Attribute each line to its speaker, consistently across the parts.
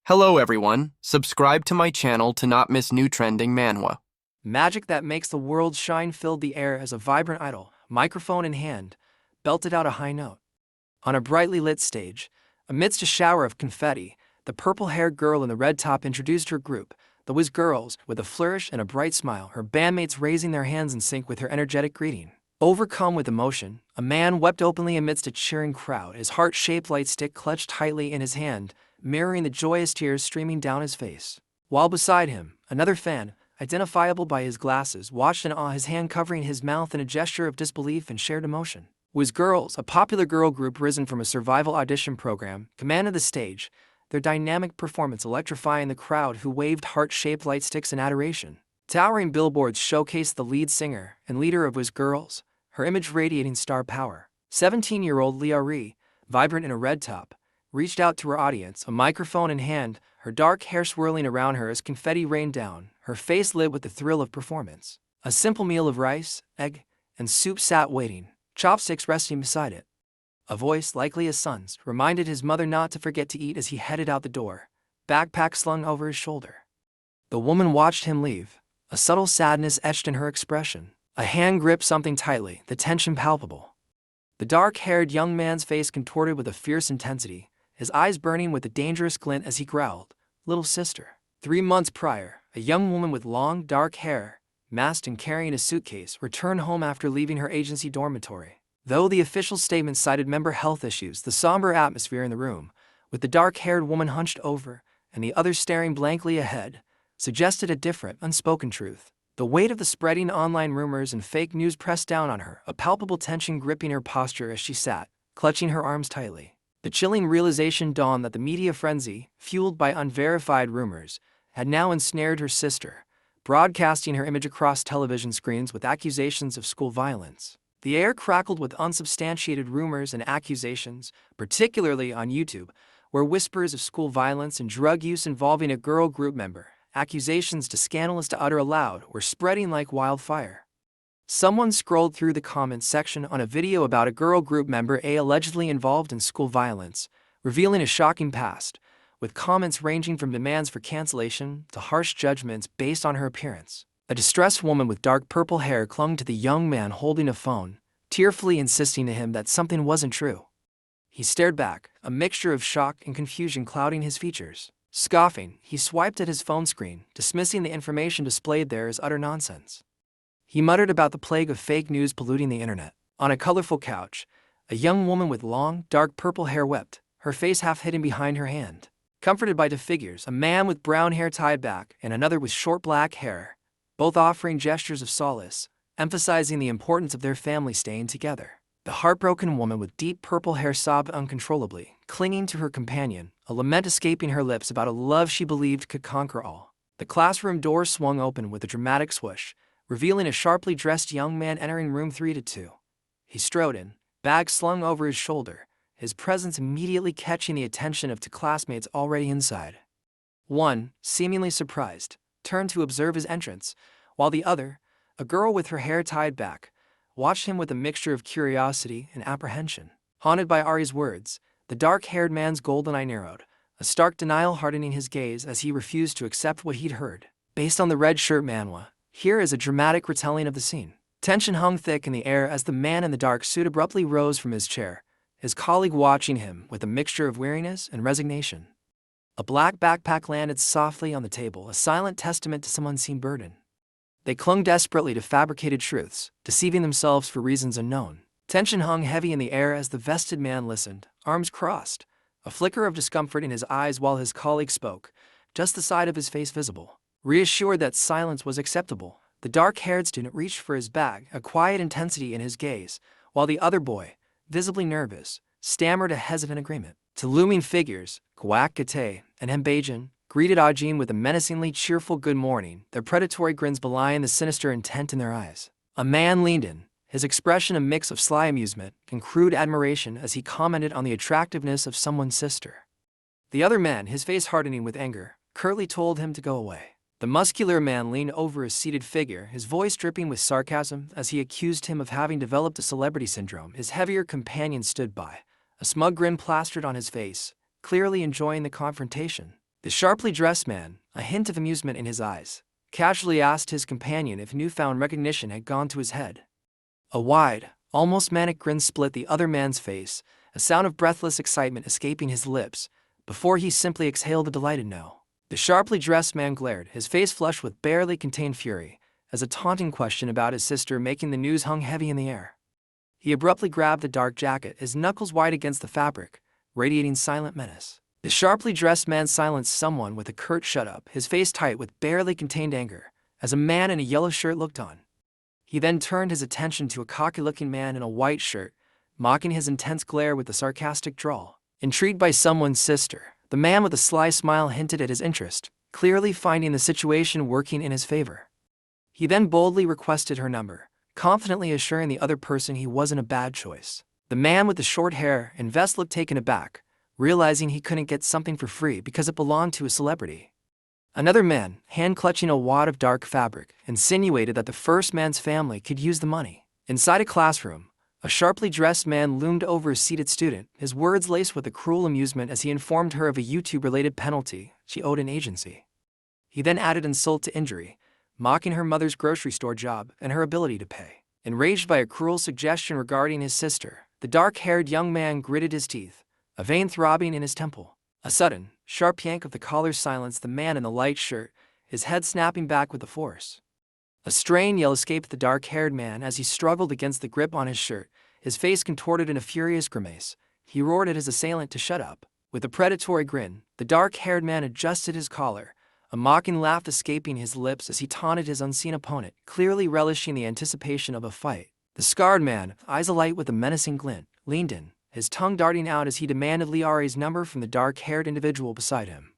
Speaker 1: Hello everyone, subscribe to my channel to not miss new trending manhwa.
Speaker 2: Magic that makes the world shine filled the air as a vibrant idol, microphone in hand, belted out a high note. On a brightly lit stage, amidst a shower of confetti, the purple-haired girl in the red top introduced her group, the Wiz Girls, with a flourish and a bright smile, her bandmates raising their hands in sync with her energetic greeting. Overcome with emotion, a man wept openly amidst a cheering crowd, his heart-shaped light stick clutched tightly in his hand, mirroring the joyous tears streaming down his face. While beside him, another fan, identifiable by his glasses, watched in awe, his hand covering his mouth in a gesture of disbelief and shared emotion. Wiz Girls, a popular girl group risen from a survival audition program, commanded the stage, their dynamic performance electrifying the crowd who waved heart-shaped light sticks in adoration. Towering billboards showcased the lead singer and leader of Wiz Girls, her image radiating star power. 17-year-old Leah Ree, vibrant in a red top, reached out to her audience, a microphone in hand, her dark hair swirling around her as confetti rained down, her face lit with the thrill of performance. A simple meal of rice, egg, and soup sat waiting, chopsticks resting beside it. A voice, likely his son's, reminded his mother not to forget to eat as he headed out the door, backpack slung over his shoulder. The woman watched him leave, a subtle sadness etched in her expression. A hand gripped something tightly, the tension palpable. The dark-haired young man's face contorted with a fierce intensity, his eyes burning with a dangerous glint as he growled, "Little sister." 3 months prior, a young woman with long, dark hair, masked and carrying a suitcase, returned home after leaving her agency dormitory. Though the official statement cited mental health issues, the somber atmosphere in the room, with the dark-haired woman hunched over and the other staring blankly ahead, suggested a different, unspoken truth. The weight of the spreading online rumors and fake news pressed down on her, a palpable tension gripping her posture as she sat, clutching her arms tightly. The chilling realization dawned that the media frenzy, fueled by unverified rumors, had now ensnared her sister, broadcasting her image across television screens with accusations of school violence. The air crackled with unsubstantiated rumors and accusations, particularly on YouTube, where whispers of school violence and drug use involving a girl group member, accusations too scandalous to utter aloud, were spreading like wildfire. Someone scrolled through the comments section on a video about a girl group member A allegedly involved in school violence, revealing a shocking past, with comments ranging from demands for cancellation to harsh judgments based on her appearance. A distressed woman with dark purple hair clung to the young man holding a phone, tearfully insisting to him that something wasn't true. He stared back, a mixture of shock and confusion clouding his features. Scoffing, he swiped at his phone screen, dismissing the information displayed there as utter nonsense. He muttered about the plague of fake news polluting the internet. On a colorful couch, a young woman with long, dark purple hair wept, her face half hidden behind her hand. Comforted by two figures, a man with brown hair tied back and another with short black hair, both offering gestures of solace, emphasizing the importance of their family staying together. The heartbroken woman with deep purple hair sobbed uncontrollably, clinging to her companion, a lament escaping her lips about a love she believed could conquer all. The classroom door swung open with a dramatic swoosh, revealing a sharply dressed young man entering room 3-2. He strode in, bag slung over his shoulder, his presence immediately catching the attention of two classmates already inside. One, seemingly surprised, turned to observe his entrance, while the other, a girl with her hair tied back, watched him with a mixture of curiosity and apprehension. Haunted by Ari's words, the dark-haired man's golden eye narrowed, a stark denial hardening his gaze as he refused to accept what he'd heard. Based on the red shirt manhwa, here is a dramatic retelling of the scene. Tension hung thick in the air as the man in the dark suit abruptly rose from his chair, his colleague watching him with a mixture of weariness and resignation. A black backpack landed softly on the table, a silent testament to some unseen burden. They clung desperately to fabricated truths, deceiving themselves for reasons unknown. Tension hung heavy in the air as the vested man listened, arms crossed, a flicker of discomfort in his eyes while his colleague spoke, just the side of his face visible. Reassured that silence was acceptable, the dark-haired student reached for his bag, a quiet intensity in his gaze, while the other boy, visibly nervous, stammered a hesitant agreement. To looming figures, Kwak Kate and Hembajan, greeted Ajin with a menacingly cheerful good morning, their predatory grins belying the sinister intent in their eyes. A man leaned in, his expression a mix of sly amusement and crude admiration as he commented on the attractiveness of someone's sister. The other man, his face hardening with anger, curtly told him to go away. The muscular man leaned over his seated figure, his voice dripping with sarcasm as he accused him of having developed a celebrity syndrome. His heavier companion stood by, a smug grin plastered on his face, clearly enjoying the confrontation. The sharply dressed man, a hint of amusement in his eyes, casually asked his companion if newfound recognition had gone to his head. A wide, almost manic grin split the other man's face, a sound of breathless excitement escaping his lips, before he simply exhaled a delighted no. The sharply dressed man glared, his face flushed with barely contained fury, as a taunting question about his sister making the news hung heavy in the air. He abruptly grabbed the dark jacket, his knuckles white against the fabric, radiating silent menace. The sharply dressed man silenced someone with a curt "shut up," his face tight with barely contained anger, as a man in a yellow shirt looked on. He then turned his attention to a cocky-looking man in a white shirt, mocking his intense glare with a sarcastic drawl. Intrigued by someone's sister, the man with a sly smile hinted at his interest, clearly finding the situation working in his favor. He then boldly requested her number, confidently assuring the other person he wasn't a bad choice. The man with the short hair and vest looked taken aback, realizing he couldn't get something for free because it belonged to a celebrity. Another man, hand-clutching a wad of dark fabric, insinuated that the first man's family could use the money. Inside a classroom, a sharply dressed man loomed over a seated student, his words laced with a cruel amusement as he informed her of a YouTube-related penalty she owed an agency. He then added insult to injury, mocking her mother's grocery store job and her ability to pay. Enraged by a cruel suggestion regarding his sister, the dark-haired young man gritted his teeth, a vein throbbing in his temple. A sudden, sharp yank of the collar silenced the man in the light shirt, his head snapping back with the force. A strained yell escaped the dark-haired man as he struggled against the grip on his shirt, his face contorted in a furious grimace. He roared at his assailant to shut up. With a predatory grin, the dark-haired man adjusted his collar, a mocking laugh escaping his lips as he taunted his unseen opponent, clearly relishing the anticipation of a fight. The scarred man, eyes alight with a menacing glint, leaned in, his tongue darting out as he demanded Liari's number from the dark-haired individual beside him.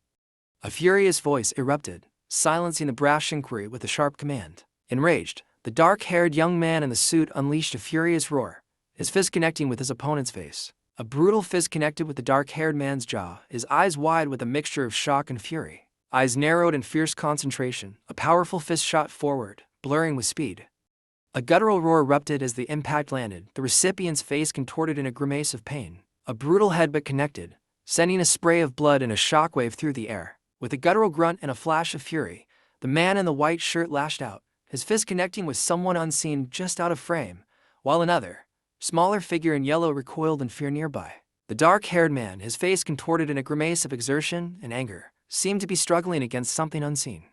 Speaker 2: A furious voice erupted, silencing the brash inquiry with a sharp command. Enraged, the dark-haired young man in the suit unleashed a furious roar, his fist connecting with his opponent's face. A brutal fist connected with the dark-haired man's jaw, his eyes wide with a mixture of shock and fury. Eyes narrowed in fierce concentration, a powerful fist shot forward, blurring with speed. A guttural roar erupted as the impact landed, the recipient's face contorted in a grimace of pain. A brutal headbutt connected, sending a spray of blood and a shockwave through the air. With a guttural grunt and a flash of fury, the man in the white shirt lashed out, his fist connecting with someone unseen just out of frame, while another, smaller figure in yellow recoiled in fear nearby. The dark-haired man, his face contorted in a grimace of exertion and anger, seemed to be struggling against something unseen.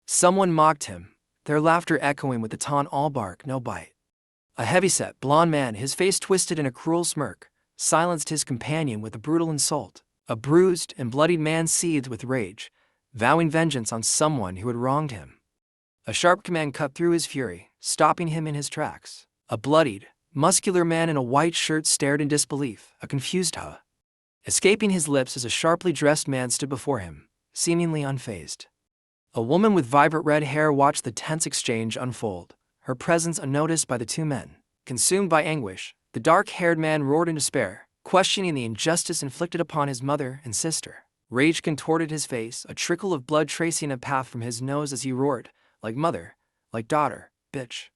Speaker 2: Someone mocked him, their laughter echoing with the taunt "all bark, no bite." A heavyset, blond man, his face twisted in a cruel smirk, silenced his companion with a brutal insult. A bruised and bloodied man seethed with rage, vowing vengeance on someone who had wronged him. A sharp command cut through his fury, stopping him in his tracks. A bloodied, muscular man in a white shirt stared in disbelief, a confused "huh" escaping his lips as a sharply dressed man stood before him, seemingly unfazed. A woman with vibrant red hair watched the tense exchange unfold, her presence unnoticed by the two men. Consumed by anguish, the dark-haired man roared in despair, questioning the injustice inflicted upon his mother and sister. Rage contorted his face, a trickle of blood tracing a path from his nose as he roared, "Like mother, like daughter, bitch."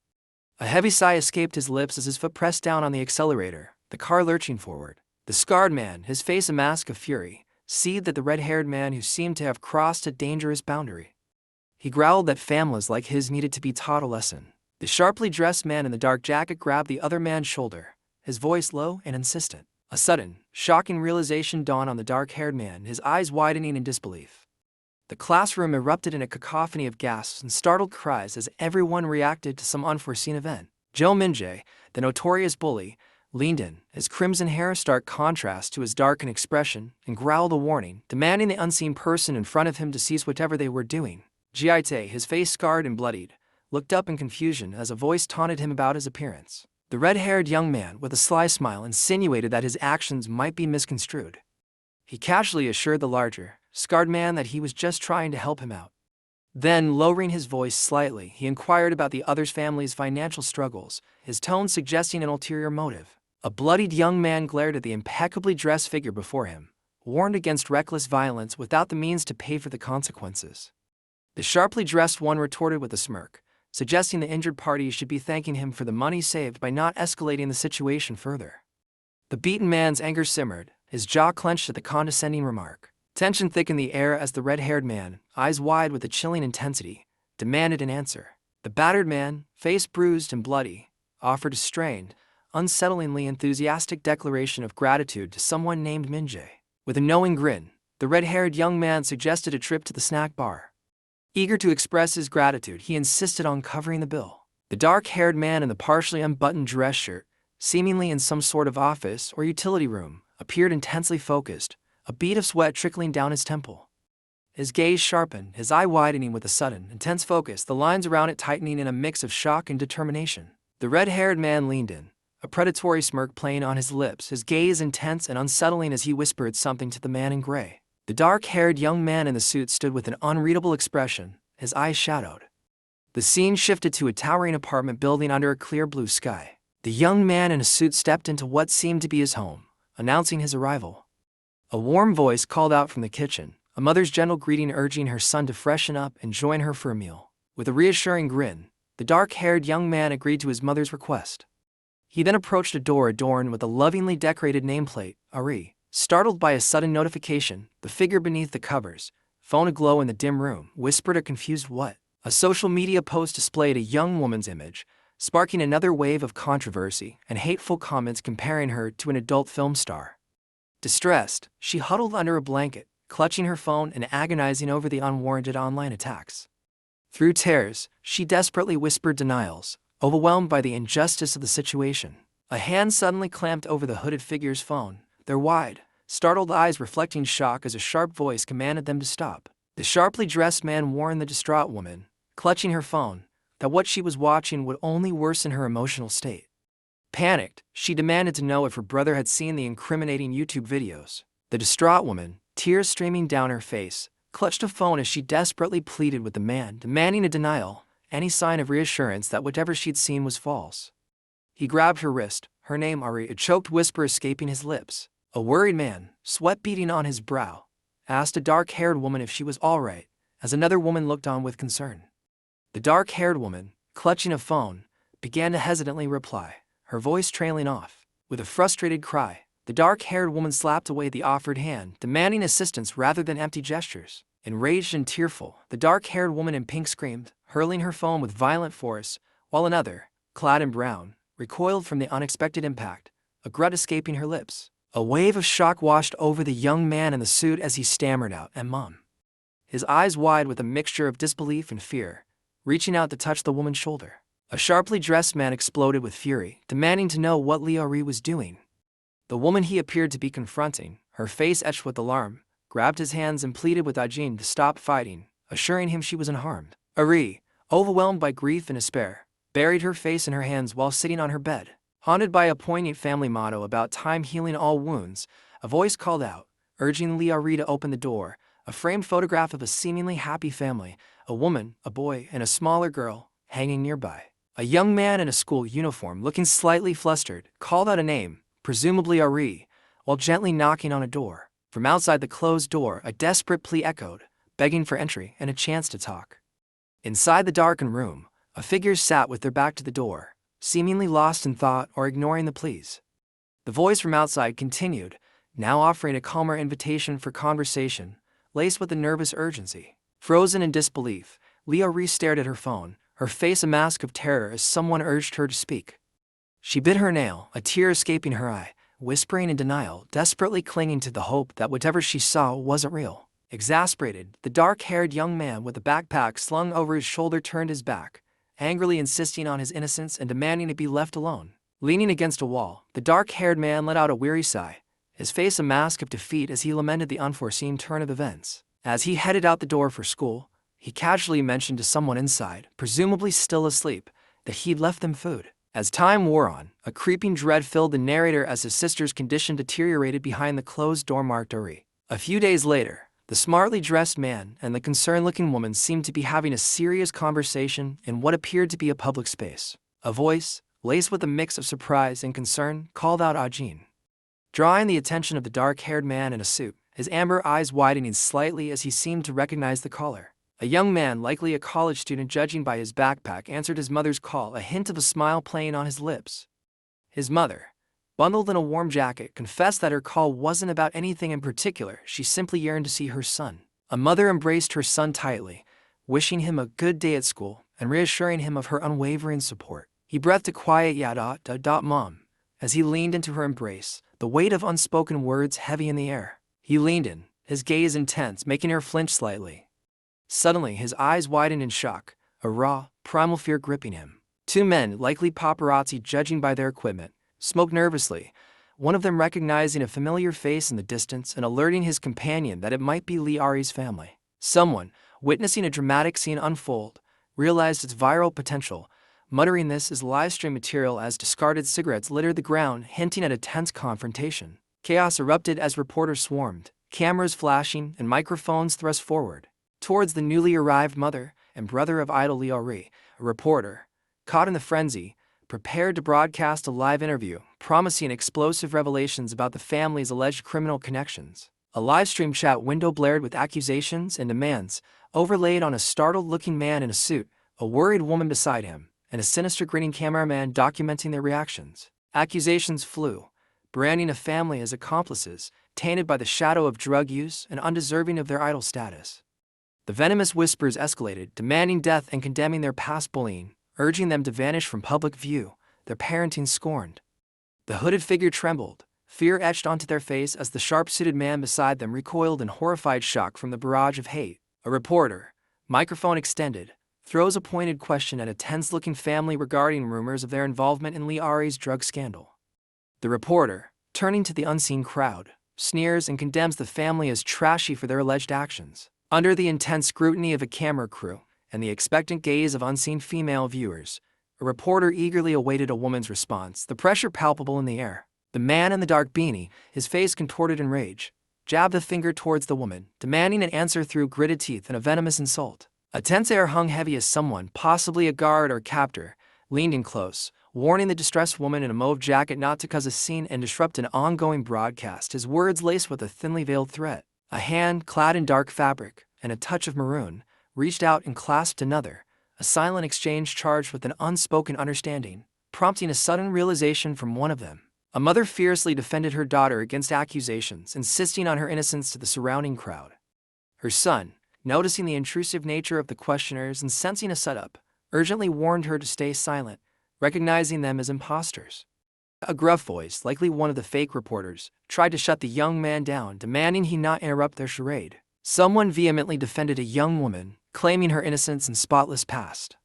Speaker 2: A heavy sigh escaped his lips as his foot pressed down on the accelerator, the car lurching forward. The scarred man, his face a mask of fury, seethed at the red-haired man who seemed to have crossed a dangerous boundary. He growled that families like his needed to be taught a lesson. The sharply dressed man in the dark jacket grabbed the other man's shoulder, his voice low and insistent. A sudden, shocking realization dawned on the dark-haired man, his eyes widening in disbelief. The classroom erupted in a cacophony of gasps and startled cries as everyone reacted to some unforeseen event. Joe Minjae, the notorious bully, leaned in, his crimson hair a stark contrast to his darkened expression, and growled a warning, demanding the unseen person in front of him to cease whatever they were doing. Jiaite, his face scarred and bloodied, looked up in confusion as a voice taunted him about his appearance. The red-haired young man, with a sly smile, insinuated that his actions might be misconstrued. He casually assured the larger, scarred man that he was just trying to help him out. Then, lowering his voice slightly, he inquired about the other's family's financial struggles, his tone suggesting an ulterior motive. A bloodied young man glared at the impeccably dressed figure before him, warned against reckless violence without the means to pay for the consequences. The sharply dressed one retorted with a smirk, suggesting the injured party should be thanking him for the money saved by not escalating the situation further. The beaten man's anger simmered, his jaw clenched at the condescending remark. Tension thickened the air as the red-haired man, eyes wide with a chilling intensity, demanded an answer. The battered man, face bruised and bloody, offered a strained, unsettlingly enthusiastic declaration of gratitude to someone named Minjae. With a knowing grin, the red-haired young man suggested a trip to the snack bar. Eager to express his gratitude, he insisted on covering the bill. The dark-haired man in the partially unbuttoned dress shirt, seemingly in some sort of office or utility room, appeared intensely focused, a bead of sweat trickling down his temple. His gaze sharpened, his eye widening with a sudden, intense focus, the lines around it tightening in a mix of shock and determination. The red-haired man leaned in, a predatory smirk playing on his lips, his gaze intense and unsettling as he whispered something to the man in gray. The dark-haired young man in the suit stood with an unreadable expression, his eyes shadowed. The scene shifted to a towering apartment building under a clear blue sky. The young man in a suit stepped into what seemed to be his home, announcing his arrival. A warm voice called out from the kitchen, a mother's gentle greeting urging her son to freshen up and join her for a meal. With a reassuring grin, the dark-haired young man agreed to his mother's request. He then approached a door adorned with a lovingly decorated nameplate, Ari. Startled by a sudden notification, the figure beneath the covers, phone aglow in the dim room, whispered a confused what. A social media post displayed a young woman's image, sparking another wave of controversy and hateful comments comparing her to an adult film star. Distressed, she huddled under a blanket, clutching her phone and agonizing over the unwarranted online attacks. Through tears, she desperately whispered denials, overwhelmed by the injustice of the situation. A hand suddenly clamped over the hooded figure's phone, their wide, startled eyes reflecting shock as a sharp voice commanded them to stop. The sharply dressed man warned the distraught woman, clutching her phone, that what she was watching would only worsen her emotional state. Panicked, she demanded to know if her brother had seen the incriminating YouTube videos. The distraught woman, tears streaming down her face, clutched a phone as she desperately pleaded with the man, demanding a denial, any sign of reassurance that whatever she'd seen was false. He grabbed her wrist, her name Ari, a choked whisper escaping his lips. A worried man, sweat beading on his brow, asked a dark-haired woman if she was all right, as another woman looked on with concern. The dark-haired woman, clutching a phone, began to hesitantly reply, her voice trailing off. With a frustrated cry, the dark-haired woman slapped away the offered hand, demanding assistance rather than empty gestures. Enraged and tearful, the dark-haired woman in pink screamed, hurling her phone with violent force, while another, clad in brown, recoiled from the unexpected impact, a grunt escaping her lips. A wave of shock washed over the young man in the suit as he stammered out, "And Mom." His eyes wide with a mixture of disbelief and fear, reaching out to touch the woman's shoulder. A sharply dressed man exploded with fury, demanding to know what Ari was doing. The woman he appeared to be confronting, her face etched with alarm, grabbed his hands and pleaded with Ajin to stop fighting, assuring him she was unharmed. Ari, overwhelmed by grief and despair, buried her face in her hands while sitting on her bed. Haunted by a poignant family motto about time healing all wounds, a voice called out, urging Ari to open the door. A framed photograph of a seemingly happy family, a woman, a boy, and a smaller girl, hanging nearby. A young man in a school uniform, looking slightly flustered, called out a name, presumably Ari, while gently knocking on a door. From outside the closed door, a desperate plea echoed, begging for entry and a chance to talk. Inside the darkened room, a figure sat with their back to the door, seemingly lost in thought or ignoring the pleas. The voice from outside continued, now offering a calmer invitation for conversation, laced with a nervous urgency. Frozen in disbelief, Ari stared at her phone, her face a mask of terror as someone urged her to speak. She bit her nail, a tear escaping her eye, whispering in denial, desperately clinging to the hope that whatever she saw wasn't real. Exasperated, the dark-haired young man with the backpack slung over his shoulder turned his back, angrily insisting on his innocence and demanding to be left alone. Leaning against a wall, the dark-haired man let out a weary sigh, his face a mask of defeat as he lamented the unforeseen turn of events. As he headed out the door for school, he casually mentioned to someone inside, presumably still asleep, that he'd left them food. As time wore on, a creeping dread filled the narrator as his sister's condition deteriorated behind the closed door marked Ari. A few days later, the smartly dressed man and the concerned-looking woman seemed to be having a serious conversation in what appeared to be a public space. A voice, laced with a mix of surprise and concern, called out Ajin. Drawing the attention of the dark-haired man in a suit, his amber eyes widening slightly as he seemed to recognize the caller. A young man, likely a college student judging by his backpack, answered his mother's call, a hint of a smile playing on his lips. His mother, bundled in a warm jacket, confessed that her call wasn't about anything in particular. She simply yearned to see her son. A mother embraced her son tightly, wishing him a good day at school and reassuring him of her unwavering support. He breathed a quiet mom as he leaned into her embrace, the weight of unspoken words heavy in the air. He leaned in, his gaze intense, making her flinch slightly. Suddenly, his eyes widened in shock, a raw, primal fear gripping him. Two men, likely paparazzi judging by their equipment, smoked nervously, one of them recognizing a familiar face in the distance and alerting his companion that it might be Lee Ari's family. Someone, witnessing a dramatic scene unfold, realized its viral potential, muttering this as live-stream material as discarded cigarettes littered the ground, hinting at a tense confrontation. Chaos erupted as reporters swarmed, cameras flashing and microphones thrust forward. Towards the newly arrived mother and brother of idol Lee Ari, a reporter, caught in the frenzy, prepared to broadcast a live interview, promising explosive revelations about the family's alleged criminal connections. A live-stream chat window blared with accusations and demands, overlaid on a startled-looking man in a suit, a worried woman beside him, and a sinister grinning cameraman documenting their reactions. Accusations flew, branding a family as accomplices, tainted by the shadow of drug use and undeserving of their idol status. The venomous whispers escalated, demanding death and condemning their past bullying, urging them to vanish from public view, their parenting scorned. The hooded figure trembled, fear etched onto their face as the sharp-suited man beside them recoiled in horrified shock from the barrage of hate. A reporter, microphone extended, throws a pointed question at a tense-looking family regarding rumors of their involvement in Lee Ari's drug scandal. The reporter, turning to the unseen crowd, sneers and condemns the family as trashy for their alleged actions. Under the intense scrutiny of a camera crew and the expectant gaze of unseen female viewers, a reporter eagerly awaited a woman's response, the pressure palpable in the air. The man in the dark beanie, his face contorted in rage, jabbed a finger towards the woman, demanding an answer through gritted teeth and a venomous insult. A tense air hung heavy as someone, possibly a guard or captor, leaned in close, warning the distressed woman in a mauve jacket not to cause a scene and disrupt an ongoing broadcast, his words laced with a thinly veiled threat. A hand, clad in dark fabric and a touch of maroon, reached out and clasped another, a silent exchange charged with an unspoken understanding, prompting a sudden realization from one of them. A mother fiercely defended her daughter against accusations, insisting on her innocence to the surrounding crowd. Her son, noticing the intrusive nature of the questioners and sensing a setup, urgently warned her to stay silent, recognizing them as imposters. A gruff voice, likely one of the fake reporters, tried to shut the young man down, demanding he not interrupt their charade. Someone vehemently defended a young woman, claiming her innocence and spotless past.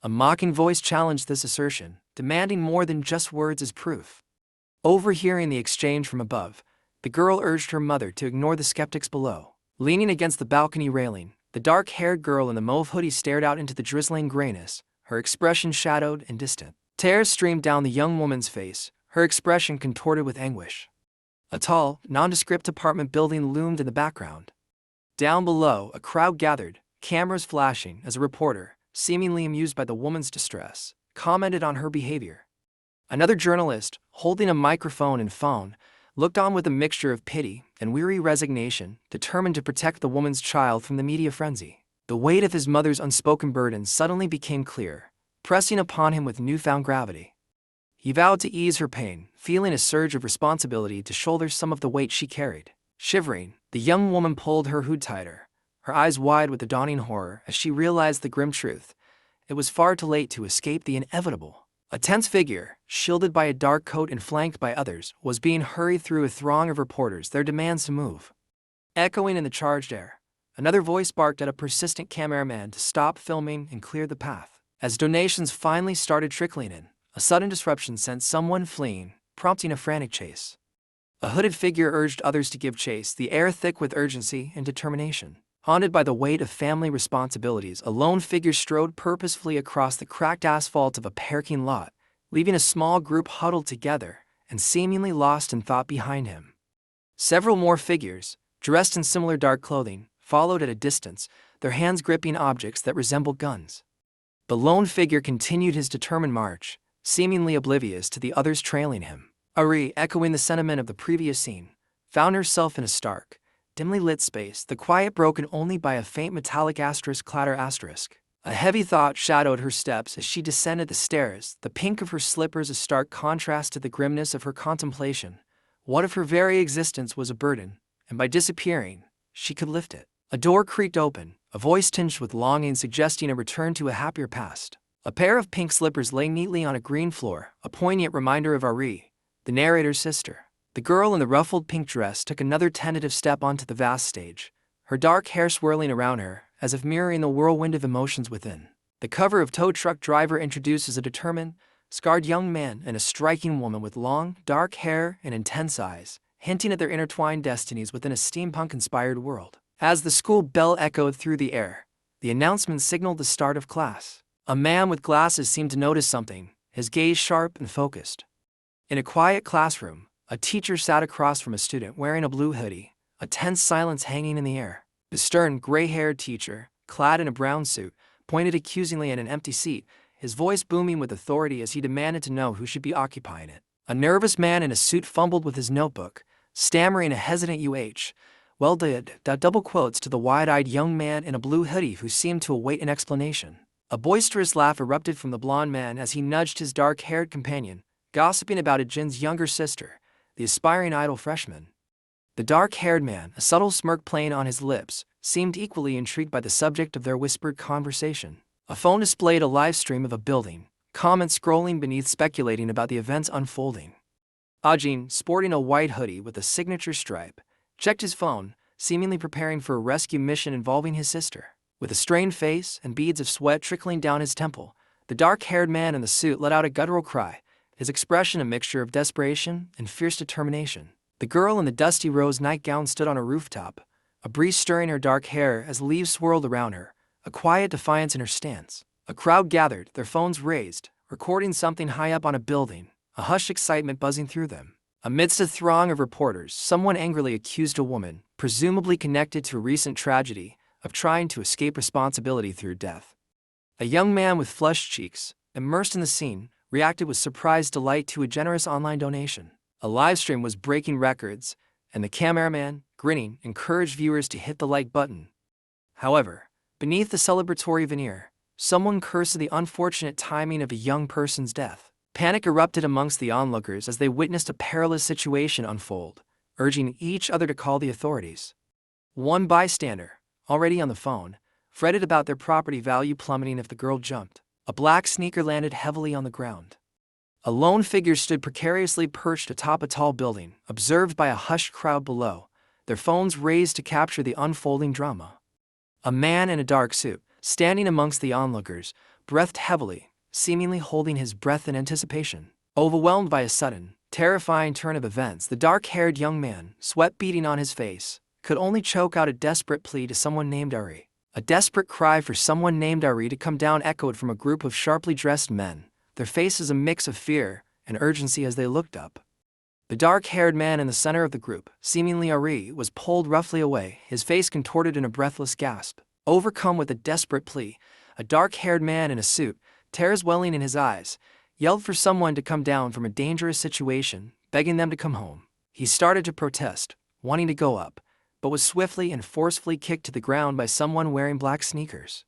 Speaker 2: A mocking voice challenged this assertion, demanding more than just words as proof. Overhearing the exchange from above, the girl urged her mother to ignore the skeptics below. Leaning against the balcony railing, the dark-haired girl in the mauve hoodie stared out into the drizzling grayness, her expression shadowed and distant. Tears streamed down the young woman's face, her expression contorted with anguish. A tall, nondescript apartment building loomed in the background. Down below, a crowd gathered, cameras flashing, as a reporter, seemingly amused by the woman's distress, commented on her behavior. Another journalist, holding a microphone and phone, looked on with a mixture of pity and weary resignation, determined to protect the woman's child from the media frenzy. The weight of his mother's unspoken burden suddenly became clear, pressing upon him with newfound gravity. He vowed to ease her pain, feeling a surge of responsibility to shoulder some of the weight she carried. Shivering, the young woman pulled her hood tighter, her eyes wide with the dawning horror as she realized the grim truth. It was far too late to escape the inevitable. A tense figure, shielded by a dark coat and flanked by others, was being hurried through a throng of reporters, their demands to move. Echoing in the charged air, another voice barked at a persistent cameraman to stop filming and clear the path. As donations finally started trickling in, a sudden disruption sent someone fleeing, prompting a frantic chase. A hooded figure urged others to give chase, the air thick with urgency and determination. Haunted by the weight of family responsibilities, a lone figure strode purposefully across the cracked asphalt of a parking lot, leaving a small group huddled together and seemingly lost in thought behind him. Several more figures, dressed in similar dark clothing, followed at a distance, their hands gripping objects that resembled guns. The lone figure continued his determined march, seemingly oblivious to the others trailing him. Ari, echoing the sentiment of the previous scene, found herself in a stark, dimly lit space, the quiet broken only by a faint metallic asterisk clatter asterisk. A heavy thought shadowed her steps as she descended the stairs, the pink of her slippers a stark contrast to the grimness of her contemplation. What if her very existence was a burden, and by disappearing, she could lift it? A door creaked open, a voice tinged with longing suggesting a return to a happier past. A pair of pink slippers lay neatly on a green floor, a poignant reminder of Ari, the narrator's sister. The girl in the ruffled pink dress took another tentative step onto the vast stage, her dark hair swirling around her, as if mirroring the whirlwind of emotions within. The cover of Tow Truck Driver introduces a determined, scarred young man and a striking woman with long, dark hair and intense eyes, hinting at their intertwined destinies within a steampunk-inspired world. As the school bell echoed through the air, the announcement signaled the start of class. A man with glasses seemed to notice something, his gaze sharp and focused. In a quiet classroom, a teacher sat across from a student wearing a blue hoodie, a tense silence hanging in the air. The stern, gray-haired teacher, clad in a brown suit, pointed accusingly at an empty seat, his voice booming with authority as he demanded to know who should be occupying it. A nervous man in a suit fumbled with his notebook, stammering a hesitant well did, double quotes to the wide-eyed young man in a blue hoodie who seemed to await an explanation. A boisterous laugh erupted from the blond man as he nudged his dark-haired companion, gossiping about Jin's younger sister, the aspiring idol freshman. The dark-haired man, a subtle smirk playing on his lips, seemed equally intrigued by the subject of their whispered conversation. A phone displayed a live stream of a building, comments scrolling beneath speculating about the events unfolding. Ajin, sporting a white hoodie with a signature stripe, checked his phone, seemingly preparing for a rescue mission involving his sister. With a strained face and beads of sweat trickling down his temple, the dark-haired man in the suit let out a guttural cry, his expression a mixture of desperation and fierce determination. The girl in the dusty rose nightgown stood on a rooftop, a breeze stirring her dark hair as leaves swirled around her, a quiet defiance in her stance. A crowd gathered, their phones raised, recording something high up on a building, a hushed excitement buzzing through them. Amidst a throng of reporters, someone angrily accused a woman, presumably connected to a recent tragedy, of trying to escape responsibility through death. A young man with flushed cheeks, immersed in the scene, reacted with surprised delight to a generous online donation. A livestream was breaking records, and the cameraman, grinning, encouraged viewers to hit the like button. However, beneath the celebratory veneer, someone cursed the unfortunate timing of a young person's death. Panic erupted amongst the onlookers as they witnessed a perilous situation unfold, urging each other to call the authorities. One bystander, already on the phone, fretted about their property value plummeting if the girl jumped. A black sneaker landed heavily on the ground. A lone figure stood precariously perched atop a tall building, observed by a hushed crowd below, their phones raised to capture the unfolding drama. A man in a dark suit, standing amongst the onlookers, breathed heavily, seemingly holding his breath in anticipation. Overwhelmed by a sudden, terrifying turn of events, the dark-haired young man, sweat beading on his face, could only choke out a desperate plea to someone named Ari. A desperate cry for someone named Ari to come down echoed from a group of sharply dressed men, their faces a mix of fear and urgency as they looked up. The dark-haired man in the center of the group, seemingly Ari, was pulled roughly away, his face contorted in a breathless gasp. Overcome with a desperate plea, a dark-haired man in a suit, tears welling in his eyes, yelled for someone to come down from a dangerous situation, begging them to come home. He started to protest, wanting to go up, but was swiftly and forcefully kicked to the ground by someone wearing black sneakers.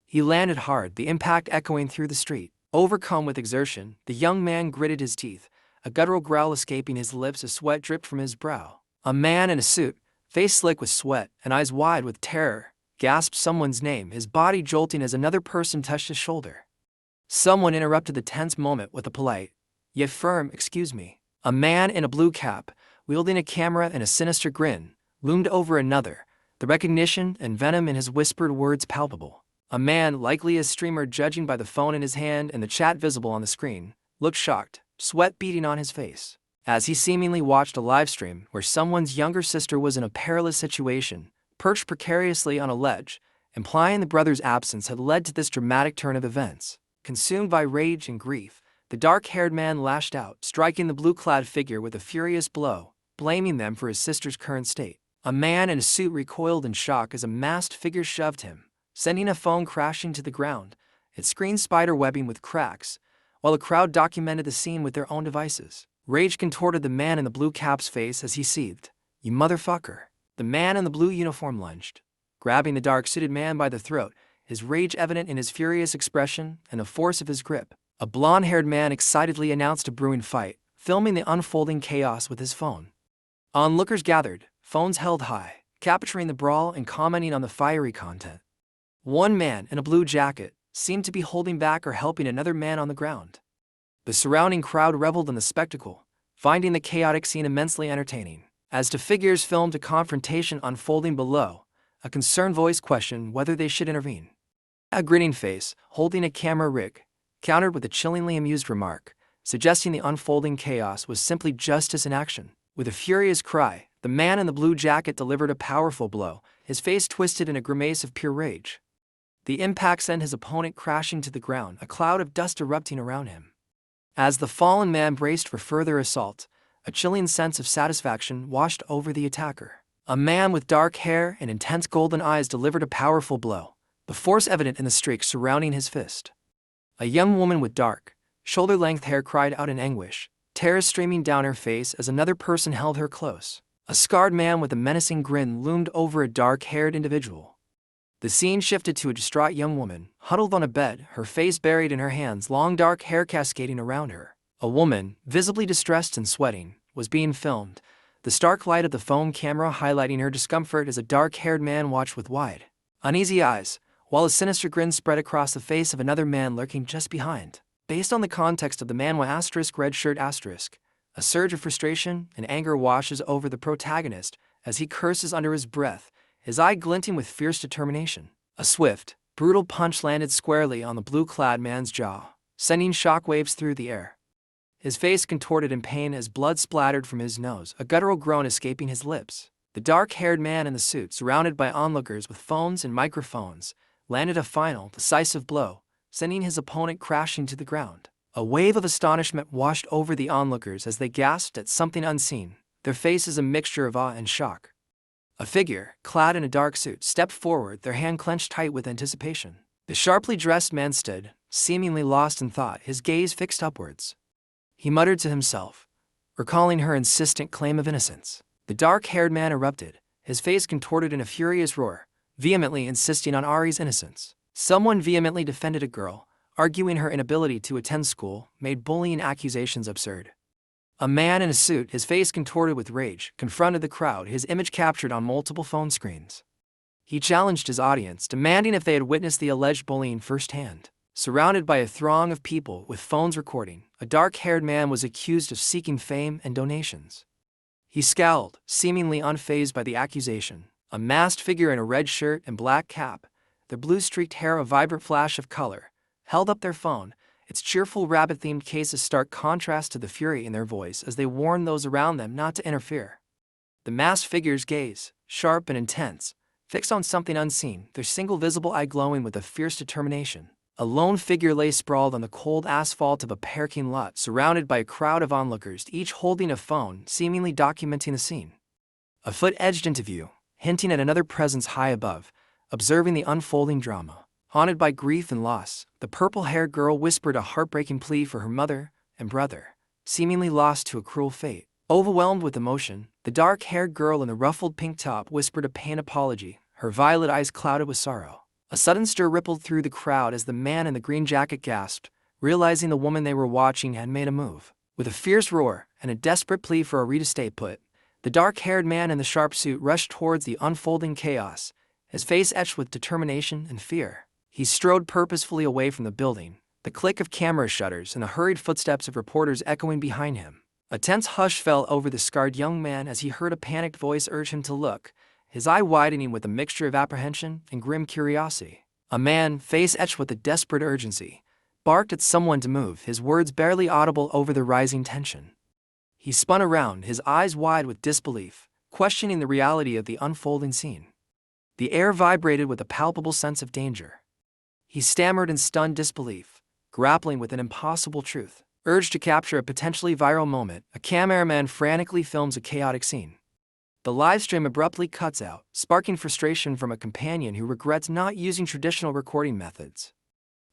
Speaker 2: He landed hard, the impact echoing through the street. Overcome with exertion, the young man gritted his teeth, a guttural growl escaping his lips as sweat dripped from his brow. A man in a suit, face slick with sweat and eyes wide with terror, gasped someone's name, his body jolting as another person touched his shoulder. Someone interrupted the tense moment with a polite, yet firm, "Excuse me." A man in a blue cap, wielding a camera and a sinister grin, loomed over another, the recognition and venom in his whispered words palpable. A man, likely a streamer judging by the phone in his hand and the chat visible on the screen, looked shocked, sweat beading on his face, as he seemingly watched a live stream where someone's younger sister was in a perilous situation, perched precariously on a ledge, implying the brother's absence had led to this dramatic turn of events. Consumed by rage and grief, the dark-haired man lashed out, striking the blue-clad figure with a furious blow, blaming them for his sister's current state. A man in a suit recoiled in shock as a masked figure shoved him, sending a phone crashing to the ground, its screen spider-webbing with cracks, while the crowd documented the scene with their own devices. Rage contorted the man in the blue cap's face as he seethed. "You motherfucker." The man in the blue uniform lunged, grabbing the dark-suited man by the throat, his rage evident in his furious expression and the force of his grip. A blonde-haired man excitedly announced a brewing fight, filming the unfolding chaos with his phone. Onlookers gathered, phones held high, capturing the brawl and commenting on the fiery content. One man in a blue jacket seemed to be holding back or helping another man on the ground. The surrounding crowd reveled in the spectacle, finding the chaotic scene immensely entertaining. As the figures filmed a confrontation unfolding below, a concerned voice questioned whether they should intervene. A grinning face, holding a camera rig, countered with a chillingly amused remark, suggesting the unfolding chaos was simply justice in action. With a furious cry, the man in the blue jacket delivered a powerful blow, his face twisted in a grimace of pure rage. The impact sent his opponent crashing to the ground, a cloud of dust erupting around him. As the fallen man braced for further assault, a chilling sense of satisfaction washed over the attacker. A man with dark hair and intense golden eyes delivered a powerful blow, the force evident in the streaks surrounding his fist. A young woman with dark, shoulder-length hair cried out in anguish, tears streaming down her face as another person held her close. A scarred man with a menacing grin loomed over a dark-haired individual. The scene shifted to a distraught young woman, huddled on a bed, her face buried in her hands, long dark hair cascading around her. A woman, visibly distressed and sweating, was being filmed, the stark light of the phone camera highlighting her discomfort as a dark-haired man watched with wide, uneasy eyes, while a sinister grin spread across the face of another man lurking just behind. Based on the context of the Manhwa *red shirt*, a surge of frustration and anger washes over the protagonist as he curses under his breath, his eye glinting with fierce determination. A swift, brutal punch landed squarely on the blue-clad man's jaw, sending shockwaves through the air. His face contorted in pain as blood splattered from his nose, a guttural groan escaping his lips. The dark-haired man in the suit, surrounded by onlookers with phones and microphones, landed a final, decisive blow, sending his opponent crashing to the ground. A wave of astonishment washed over the onlookers as they gasped at something unseen, their faces a mixture of awe and shock. A figure, clad in a dark suit, stepped forward, their hand clenched tight with anticipation. The sharply dressed man stood, seemingly lost in thought, his gaze fixed upwards. He muttered to himself, recalling her insistent claim of innocence. The dark-haired man erupted, his face contorted in a furious roar, vehemently insisting on Ari's innocence. Someone vehemently defended a girl, arguing her inability to attend school, made bullying accusations absurd. A man in a suit, his face contorted with rage, confronted the crowd, his image captured on multiple phone screens. He challenged his audience, demanding if they had witnessed the alleged bullying firsthand. Surrounded by a throng of people with phones recording, a dark-haired man was accused of seeking fame and donations. He scowled, seemingly unfazed by the accusation. A masked figure in a red shirt and black cap, their blue-streaked hair a vibrant flash of color, held up their phone, its cheerful rabbit-themed case a stark contrast to the fury in their voice as they warned those around them not to interfere. The masked figure's gaze, sharp and intense, fixed on something unseen, their single visible eye glowing with a fierce determination. A lone figure lay sprawled on the cold asphalt of a parking lot, surrounded by a crowd of onlookers, each holding a phone, seemingly documenting the scene. A foot edged into view, hinting at another presence high above, observing the unfolding drama. Haunted by grief and loss, the purple-haired girl whispered a heartbreaking plea for her mother and brother, seemingly lost to a cruel fate. Overwhelmed with emotion, the dark-haired girl in the ruffled pink top whispered a pained apology, her violet eyes clouded with sorrow. A sudden stir rippled through the crowd as the man in the green jacket gasped, realizing the woman they were watching had made a move. With a fierce roar and a desperate plea for Ari to stay put, the dark-haired man in the sharp suit rushed towards the unfolding chaos, his face etched with determination and fear. He strode purposefully away from the building, the click of camera shutters and the hurried footsteps of reporters echoing behind him. A tense hush fell over the scarred young man as he heard a panicked voice urge him to look, his eye widening with a mixture of apprehension and grim curiosity. A man, face etched with a desperate urgency, barked at someone to move, his words barely audible over the rising tension. He spun around, his eyes wide with disbelief, questioning the reality of the unfolding scene. The air vibrated with a palpable sense of danger. He stammered in stunned disbelief, grappling with an impossible truth. Urged to capture a potentially viral moment, a cameraman frantically films a chaotic scene. The livestream abruptly cuts out, sparking frustration from a companion who regrets not using traditional recording methods.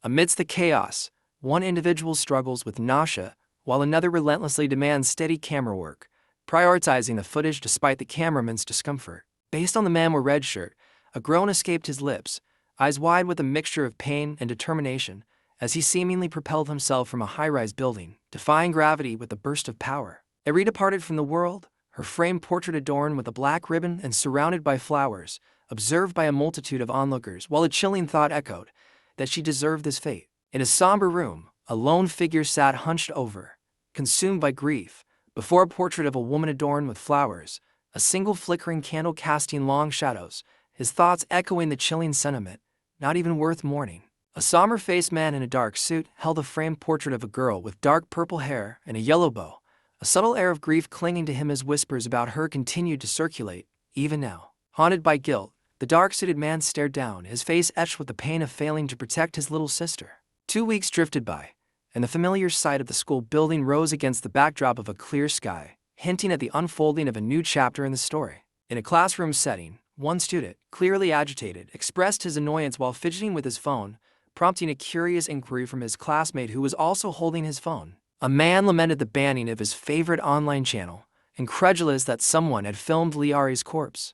Speaker 2: Amidst the chaos, one individual struggles with nausea, while another relentlessly demands steady camera work, prioritizing the footage despite the cameraman's discomfort. Based on the man with red shirt, a groan escaped his lips, eyes wide with a mixture of pain and determination, as he seemingly propelled himself from a high-rise building, defying gravity with a burst of power. Eri departed from the world, her framed portrait adorned with a black ribbon and surrounded by flowers, observed by a multitude of onlookers, while a chilling thought echoed that she deserved this fate. In a somber room, a lone figure sat hunched over, consumed by grief, before a portrait of a woman adorned with flowers, a single flickering candle casting long shadows, his thoughts echoing the chilling sentiment, not even worth mourning. A somber-faced man in a dark suit held a framed portrait of a girl with dark purple hair and a yellow bow, a subtle air of grief clinging to him as whispers about her continued to circulate, even now. Haunted by guilt, the dark-suited man stared down, his face etched with the pain of failing to protect his little sister. 2 weeks drifted by, and the familiar sight of the school building rose against the backdrop of a clear sky, hinting at the unfolding of a new chapter in the story. In a classroom setting, one student, clearly agitated, expressed his annoyance while fidgeting with his phone, prompting a curious inquiry from his classmate who was also holding his phone. A man lamented the banning of his favorite online channel, incredulous that someone had filmed Liari's corpse.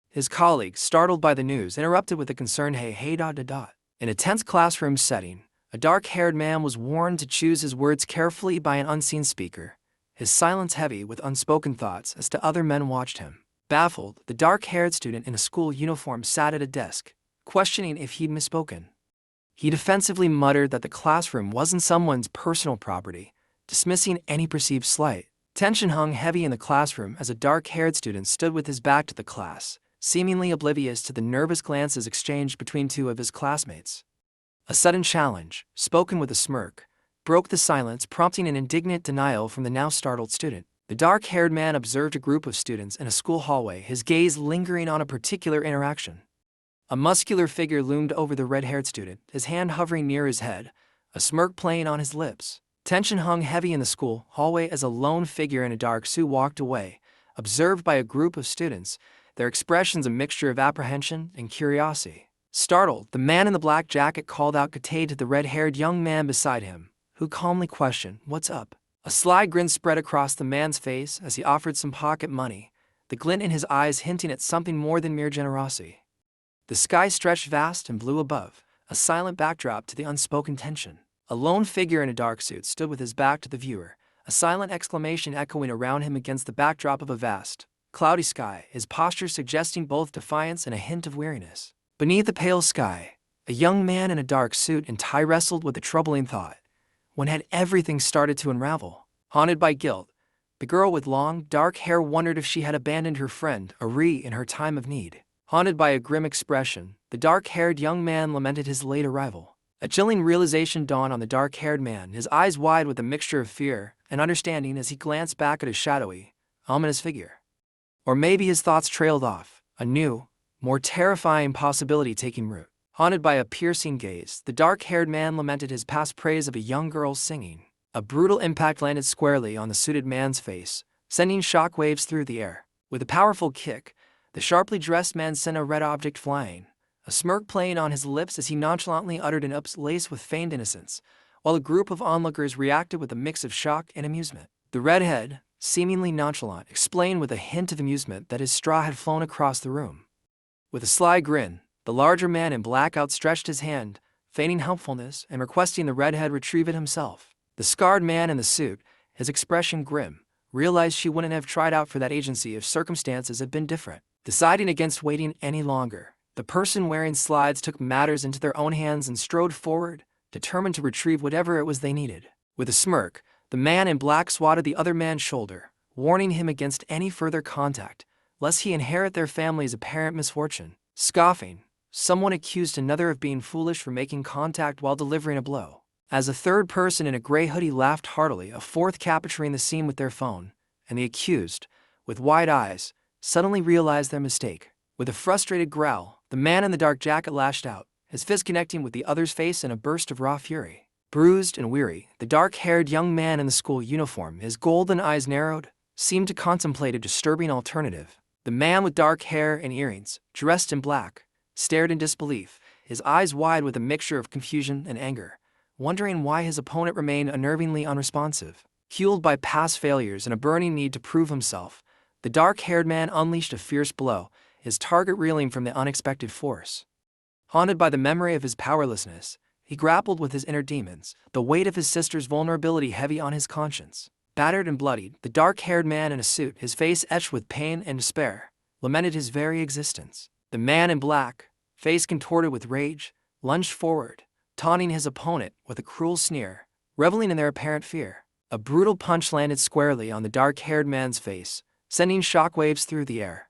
Speaker 2: His colleague, startled by the news, interrupted with a concerned hey. In a tense classroom setting, a dark-haired man was warned to choose his words carefully by an unseen speaker, his silence heavy with unspoken thoughts as the other men watched him. Baffled, the dark-haired student in a school uniform sat at a desk, questioning if he'd misspoken. He defensively muttered that the classroom wasn't someone's personal property, dismissing any perceived slight. Tension hung heavy in the classroom as a dark-haired student stood with his back to the class, seemingly oblivious to the nervous glances exchanged between two of his classmates. A sudden challenge, spoken with a smirk, broke the silence, prompting an indignant denial from the now startled student. The dark-haired man observed a group of students in a school hallway, his gaze lingering on a particular interaction. A muscular figure loomed over the red-haired student, his hand hovering near his head, a smirk playing on his lips. Tension hung heavy in the school hallway as a lone figure in a dark suit walked away, observed by a group of students, their expressions a mixture of apprehension and curiosity. Startled, the man in the black jacket called out "Kate" to the red-haired young man beside him, who calmly questioned, "What's up?" A sly grin spread across the man's face as he offered some pocket money, the glint in his eyes hinting at something more than mere generosity. The sky stretched vast and blue above, a silent backdrop to the unspoken tension. A lone figure in a dark suit stood with his back to the viewer, a silent exclamation echoing around him against the backdrop of a vast, cloudy sky, his posture suggesting both defiance and a hint of weariness. Beneath the pale sky, a young man in a dark suit and tie wrestled with a troubling thought. When had everything started to unravel? Haunted by guilt, the girl with long, dark hair wondered if she had abandoned her friend, Ari, in her time of need. Haunted by a grim expression, the dark-haired young man lamented his late arrival. A chilling realization dawned on the dark-haired man, his eyes wide with a mixture of fear and understanding as he glanced back at his shadowy, ominous figure. Or maybe his thoughts trailed off, a new, more terrifying possibility taking root. Haunted by a piercing gaze, the dark-haired man lamented his past praise of a young girl's singing. A brutal impact landed squarely on the suited man's face, sending shockwaves through the air. With a powerful kick, the sharply dressed man sent a red object flying, a smirk playing on his lips as he nonchalantly uttered an oops laced with feigned innocence, while a group of onlookers reacted with a mix of shock and amusement. The redhead, seemingly nonchalant, explained with a hint of amusement that his straw had flown across the room. With a sly grin, the larger man in black outstretched his hand, feigning helpfulness and requesting the redhead retrieve it himself. The scarred man in the suit, his expression grim, realized she wouldn't have tried out for that agency if circumstances had been different. Deciding against waiting any longer, the person wearing slides took matters into their own hands and strode forward, determined to retrieve whatever it was they needed. With a smirk, the man in black swatted the other man's shoulder, warning him against any further contact, lest he inherit their family's apparent misfortune. Scoffing, someone accused another of being foolish for making contact while delivering a blow. As a third person in a gray hoodie laughed heartily, a fourth capturing the scene with their phone, and the accused, with wide eyes, suddenly realized their mistake. With a frustrated growl, the man in the dark jacket lashed out, his fist connecting with the other's face in a burst of raw fury. Bruised and weary, the dark-haired young man in the school uniform, his golden eyes narrowed, seemed to contemplate a disturbing alternative. The man with dark hair and earrings, dressed in black, stared in disbelief, his eyes wide with a mixture of confusion and anger, wondering why his opponent remained unnervingly unresponsive. Fueled by past failures and a burning need to prove himself, the dark-haired man unleashed a fierce blow, his target reeling from the unexpected force. Haunted by the memory of his powerlessness, he grappled with his inner demons, the weight of his sister's vulnerability heavy on his conscience. Battered and bloodied, the dark-haired man in a suit, his face etched with pain and despair, lamented his very existence. The man in black, face contorted with rage, lunged forward, taunting his opponent with a cruel sneer, reveling in their apparent fear. A brutal punch landed squarely on the dark-haired man's face, sending shockwaves through the air.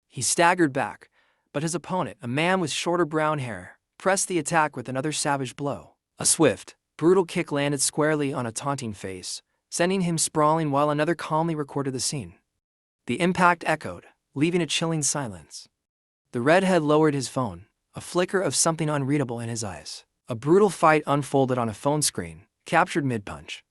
Speaker 2: He staggered back, but his opponent, a man with shorter brown hair, pressed the attack with another savage blow. A swift, brutal kick landed squarely on a taunting face, sending him sprawling while another calmly recorded the scene. The impact echoed, leaving a chilling silence. The redhead lowered his phone, a flicker of something unreadable in his eyes. A brutal fight unfolded on a phone screen, captured mid-punch.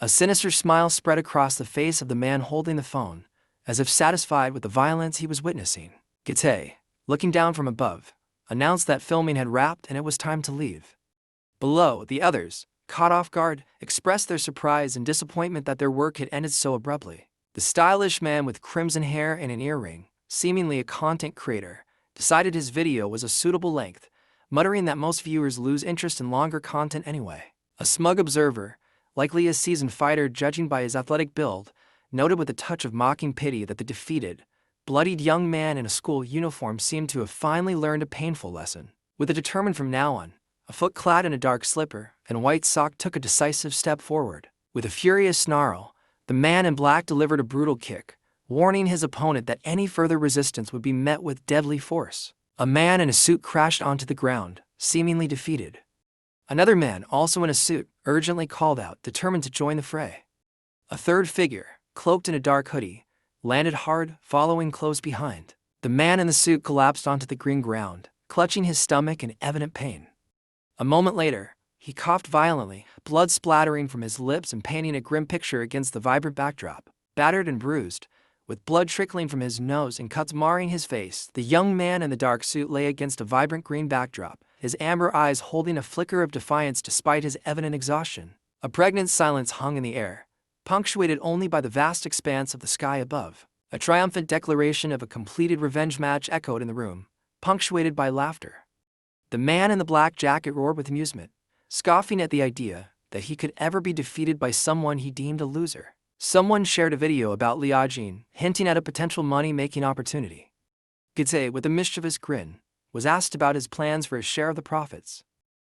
Speaker 2: A sinister smile spread across the face of the man holding the phone, as if satisfied with the violence he was witnessing. Gite, looking down from above, announced that filming had wrapped and it was time to leave. Below, the others, caught off guard, expressed their surprise and disappointment that their work had ended so abruptly. The stylish man with crimson hair and an earring, seemingly a content creator, decided his video was a suitable length, muttering that most viewers lose interest in longer content anyway. A smug observer, likely a seasoned fighter judging by his athletic build, noted with a touch of mocking pity that the defeated, bloodied young man in a school uniform seemed to have finally learned a painful lesson. With a determined from now on, a foot clad in a dark slipper and white sock took a decisive step forward. With a furious snarl, the man in black delivered a brutal kick, warning his opponent that any further resistance would be met with deadly force. A man in a suit crashed onto the ground, seemingly defeated. Another man, also in a suit, urgently called out, determined to join the fray. A third figure, cloaked in a dark hoodie, landed hard, following close behind. The man in the suit collapsed onto the green ground, clutching his stomach in evident pain. A moment later, he coughed violently, blood splattering from his lips and painting a grim picture against the vibrant backdrop. Battered and bruised, with blood trickling from his nose and cuts marring his face, the young man in the dark suit lay against a vibrant green backdrop, his amber eyes holding a flicker of defiance despite his evident exhaustion. A pregnant silence hung in the air, punctuated only by the vast expanse of the sky above. A triumphant declaration of a completed revenge match echoed in the room, punctuated by laughter. The man in the black jacket roared with amusement, scoffing at the idea that he could ever be defeated by someone he deemed a loser. Someone shared a video about Liajin, hinting at a potential money-making opportunity. Gite, with a mischievous grin, was asked about his plans for a share of the profits.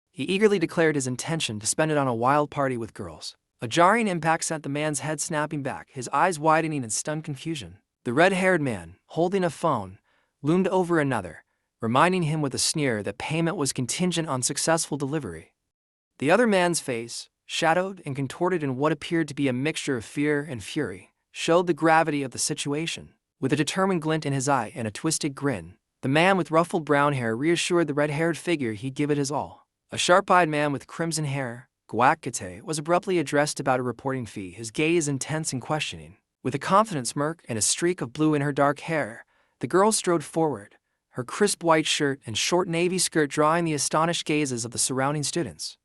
Speaker 2: He eagerly declared his intention to spend it on a wild party with girls. A jarring impact sent the man's head snapping back, his eyes widening in stunned confusion. The red-haired man, holding a phone, loomed over another, reminding him with a sneer that payment was contingent on successful delivery. The other man's face, shadowed and contorted in what appeared to be a mixture of fear and fury, showed the gravity of the situation. With a determined glint in his eye and a twisted grin, the man with ruffled brown hair reassured the red-haired figure he'd give it his all. A sharp-eyed man with crimson hair, Guakate, was abruptly addressed about a reporting fee, his gaze intense and questioning. With a confident smirk and a streak of blue in her dark hair, the girl strode forward, her crisp white shirt and short navy skirt drawing the astonished gazes of the surrounding students.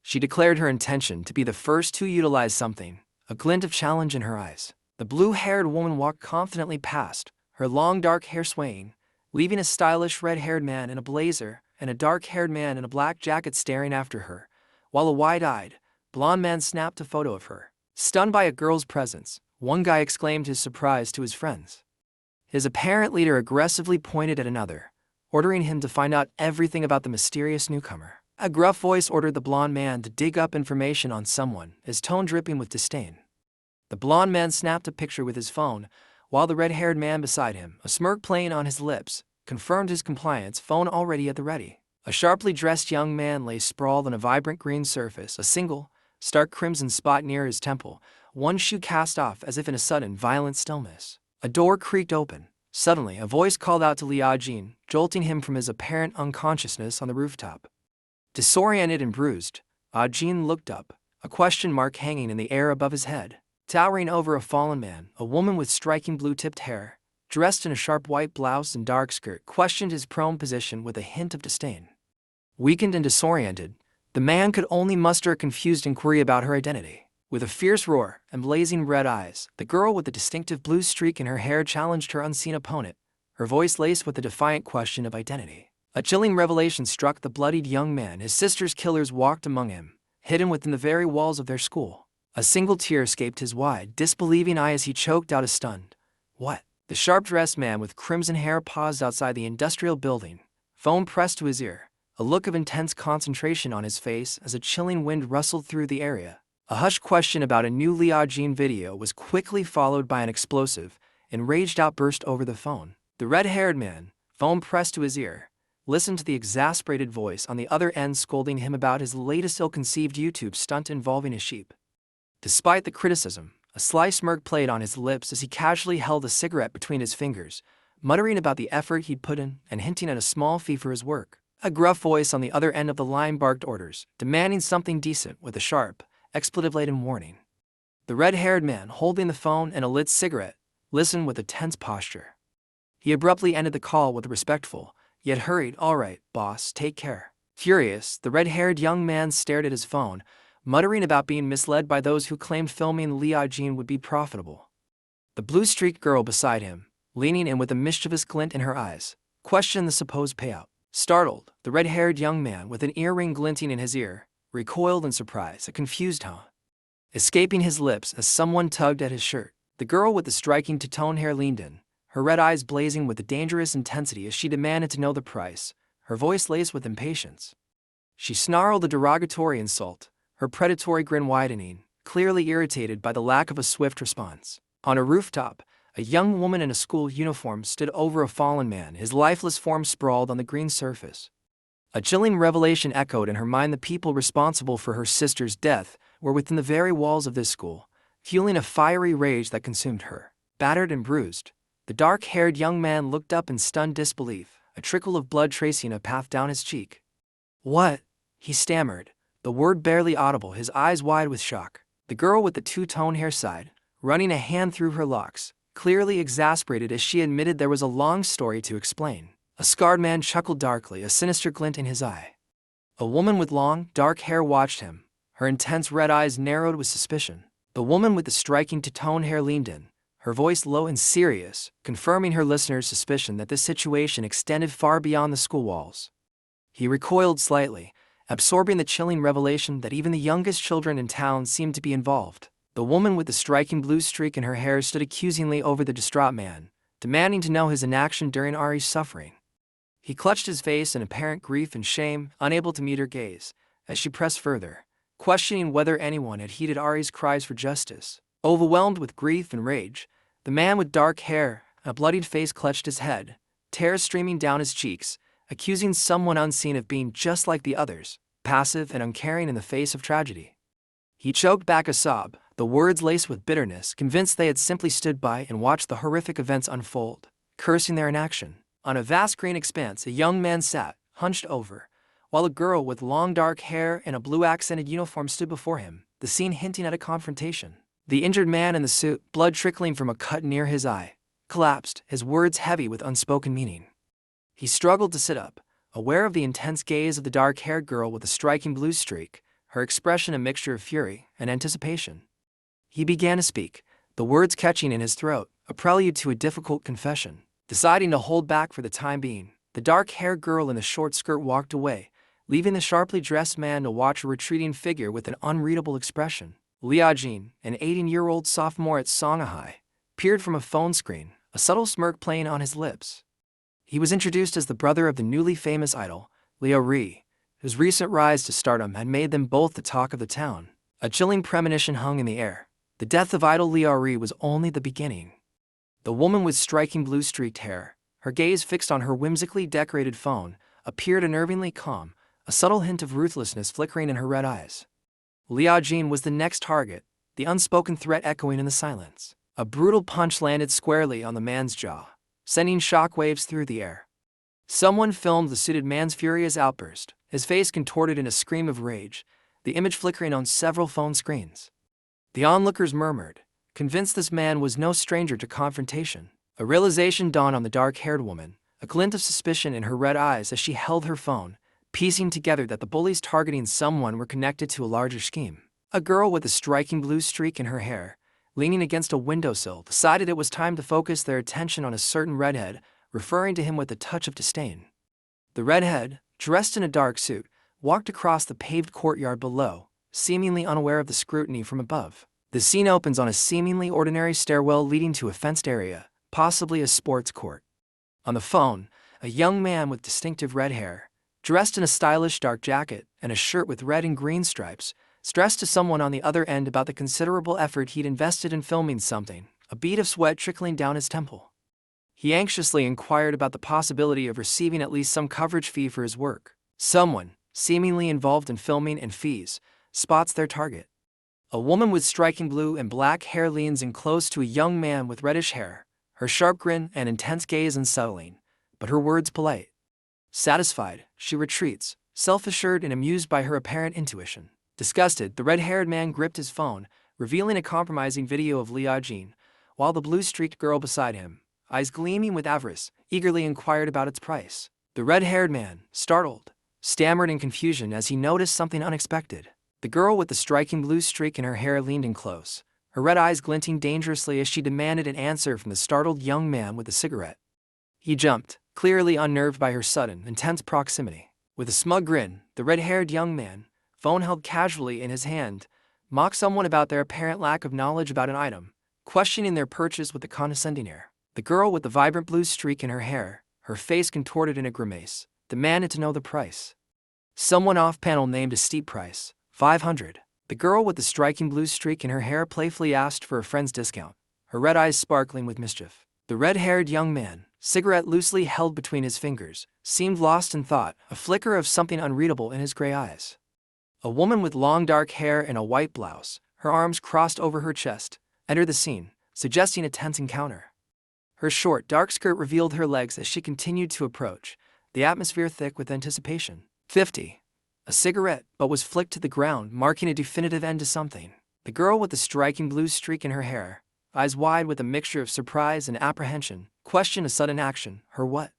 Speaker 2: She declared her intention to be the first to utilize something, a glint of challenge in her eyes. The blue-haired woman walked confidently past, her long dark hair swaying, leaving a stylish red-haired man in a blazer and a dark-haired man in a black jacket staring after her, while a wide-eyed, blonde man snapped a photo of her. Stunned by a girl's presence, one guy exclaimed his surprise to his friends. His apparent leader aggressively pointed at another, ordering him to find out everything about the mysterious newcomer. A gruff voice ordered the blonde man to dig up information on someone, his tone dripping with disdain. The blonde man snapped a picture with his phone, while the red-haired man beside him, a smirk playing on his lips, confirmed his compliance, phone already at the ready. A sharply dressed young man lay sprawled on a vibrant green surface, a single, stark crimson spot near his temple, one shoe cast off as if in a sudden, violent stillness. A door creaked open. Suddenly, a voice called out to Liajin, jolting him from his apparent unconsciousness on the rooftop. Disoriented and bruised, Ajin looked up, a question mark hanging in the air above his head. Towering over a fallen man, a woman with striking blue-tipped hair, dressed in a sharp white blouse and dark skirt, questioned his prone position with a hint of disdain. Weakened and disoriented, the man could only muster a confused inquiry about her identity. With a fierce roar and blazing red eyes, the girl with the distinctive blue streak in her hair challenged her unseen opponent, her voice laced with the defiant question of identity. A chilling revelation struck the bloodied young man. His sister's killers walked among him, hidden within the very walls of their school. A single tear escaped his wide, disbelieving eye as he choked out a stunned, "What?" The sharp-dressed man with crimson hair paused outside the industrial building, phone pressed to his ear, a look of intense concentration on his face as a chilling wind rustled through the area. A hushed question about a new Liao video was quickly followed by an explosive, enraged outburst over the phone. The red-haired man, phone pressed to his ear, listened to the exasperated voice on the other end scolding him about his latest ill-conceived YouTube stunt involving a sheep. Despite the criticism, a sly smirk played on his lips as he casually held a cigarette between his fingers, muttering about the effort he'd put in and hinting at a small fee for his work. A gruff voice on the other end of the line barked orders, demanding something decent with a sharp, expletive-laden warning. The red-haired man, holding the phone and a lit cigarette, listened with a tense posture. He abruptly ended the call with a respectful, yet hurried, "All right, boss, take care." Furious, the red-haired young man stared at his phone, muttering about being misled by those who claimed filming Liao would be profitable. The blue-streaked girl beside him, leaning in with a mischievous glint in her eyes, questioned the supposed payout. Startled, the red-haired young man, with an earring glinting in his ear, recoiled in surprise, a confused tone escaping his lips as someone tugged at his shirt. The girl with the striking two-tone hair leaned in, her red eyes blazing with a dangerous intensity as she demanded to know the price, her voice laced with impatience. She snarled a derogatory insult, her predatory grin widening, clearly irritated by the lack of a swift response. On a rooftop, a young woman in a school uniform stood over a fallen man, his lifeless form sprawled on the green surface. A chilling revelation echoed in her mind. The people responsible for her sister's death were within the very walls of this school, fueling a fiery rage that consumed her. Battered and bruised, the dark-haired young man looked up in stunned disbelief, a trickle of blood tracing a path down his cheek. "What?" he stammered, the word barely audible, his eyes wide with shock. The girl with the two-tone hair sighed, running a hand through her locks, clearly exasperated as she admitted there was a long story to explain. A scarred man chuckled darkly, a sinister glint in his eye. A woman with long, dark hair watched him, her intense red eyes narrowed with suspicion. The woman with the striking two-tone hair leaned in, her voice low and serious, confirming her listener's suspicion that this situation extended far beyond the school walls. He recoiled slightly, absorbing the chilling revelation that even the youngest children in town seemed to be involved. The woman with the striking blue streak in her hair stood accusingly over the distraught man, demanding to know his inaction during Ari's suffering. He clutched his face in apparent grief and shame, unable to meet her gaze, as she pressed further, questioning whether anyone had heeded Ari's cries for justice. Overwhelmed with grief and rage, the man with dark hair and a bloodied face clutched his head, tears streaming down his cheeks, accusing someone unseen of being just like the others, passive and uncaring in the face of tragedy. He choked back a sob, the words laced with bitterness, convinced they had simply stood by and watched the horrific events unfold, cursing their inaction. On a vast green expanse, a young man sat, hunched over, while a girl with long dark hair and a blue-accented uniform stood before him, the scene hinting at a confrontation. The injured man in the suit, blood trickling from a cut near his eye, collapsed, his words heavy with unspoken meaning. He struggled to sit up, aware of the intense gaze of the dark-haired girl with the striking blue streak, her expression a mixture of fury and anticipation. He began to speak, the words catching in his throat, a prelude to a difficult confession. Deciding to hold back for the time being, the dark-haired girl in the short skirt walked away, leaving the sharply dressed man to watch her retreating figure with an unreadable expression. Liao Jin, an 18-year-old sophomore at Songhai, peered from a phone screen, a subtle smirk playing on his lips. He was introduced as the brother of the newly famous idol, Liao Ri, whose recent rise to stardom had made them both the talk of the town. A chilling premonition hung in the air. The death of idol Liao Ri was only the beginning. The woman with striking blue-streaked hair, her gaze fixed on her whimsically decorated phone, appeared unnervingly calm, a subtle hint of ruthlessness flickering in her red eyes. Liao Jin was the next target, the unspoken threat echoing in the silence. A brutal punch landed squarely on the man's jaw, sending shockwaves through the air. Someone filmed the suited man's furious outburst, his face contorted in a scream of rage, the image flickering on several phone screens. The onlookers murmured, convinced this man was no stranger to confrontation. A realization dawned on the dark-haired woman, a glint of suspicion in her red eyes as she held her phone, piecing together that the bullies targeting someone were connected to a larger scheme. A girl with a striking blue streak in her hair, leaning against a windowsill, decided it was time to focus their attention on a certain redhead, referring to him with a touch of disdain. The redhead, dressed in a dark suit, walked across the paved courtyard below, seemingly unaware of the scrutiny from above. The scene opens on a seemingly ordinary stairwell leading to a fenced area, possibly a sports court. On the phone, a young man with distinctive red hair, dressed in a stylish dark jacket and a shirt with red and green stripes, stressed to someone on the other end about the considerable effort he'd invested in filming something, a bead of sweat trickling down his temple. He anxiously inquired about the possibility of receiving at least some coverage fee for his work. Someone, seemingly involved in filming and fees, spots their target. A woman with striking blue and black hair leans in close to a young man with reddish hair, her sharp grin and intense gaze unsettling, but her words polite. Satisfied, she retreats, self-assured and amused by her apparent intuition. Disgusted, the red-haired man gripped his phone, revealing a compromising video of Lia Jean, while the blue-streaked girl beside him, eyes gleaming with avarice, eagerly inquired about its price. The red-haired man, startled, stammered in confusion as he noticed something unexpected. The girl with the striking blue streak in her hair leaned in close, her red eyes glinting dangerously as she demanded an answer from the startled young man with the cigarette. He jumped, clearly unnerved by her sudden, intense proximity. With a smug grin, the red-haired young man, phone held casually in his hand, mocked someone about their apparent lack of knowledge about an item, questioning their purchase with a condescending air. The girl with the vibrant blue streak in her hair, her face contorted in a grimace, demanded to know the price. Someone off-panel named a steep price, $500. The girl with the striking blue streak in her hair playfully asked for a friend's discount, her red eyes sparkling with mischief. The red-haired young man, cigarette loosely held between his fingers, seemed lost in thought, a flicker of something unreadable in his gray eyes. A woman with long dark hair and a white blouse, her arms crossed over her chest, entered the scene, suggesting a tense encounter. Her short, dark skirt revealed her legs as she continued to approach, the atmosphere thick with anticipation. 50. A cigarette, but was flicked to the ground, marking a definitive end to something. The girl with the striking blue streak in her hair, eyes wide with a mixture of surprise and apprehension, questioned a sudden action, her what?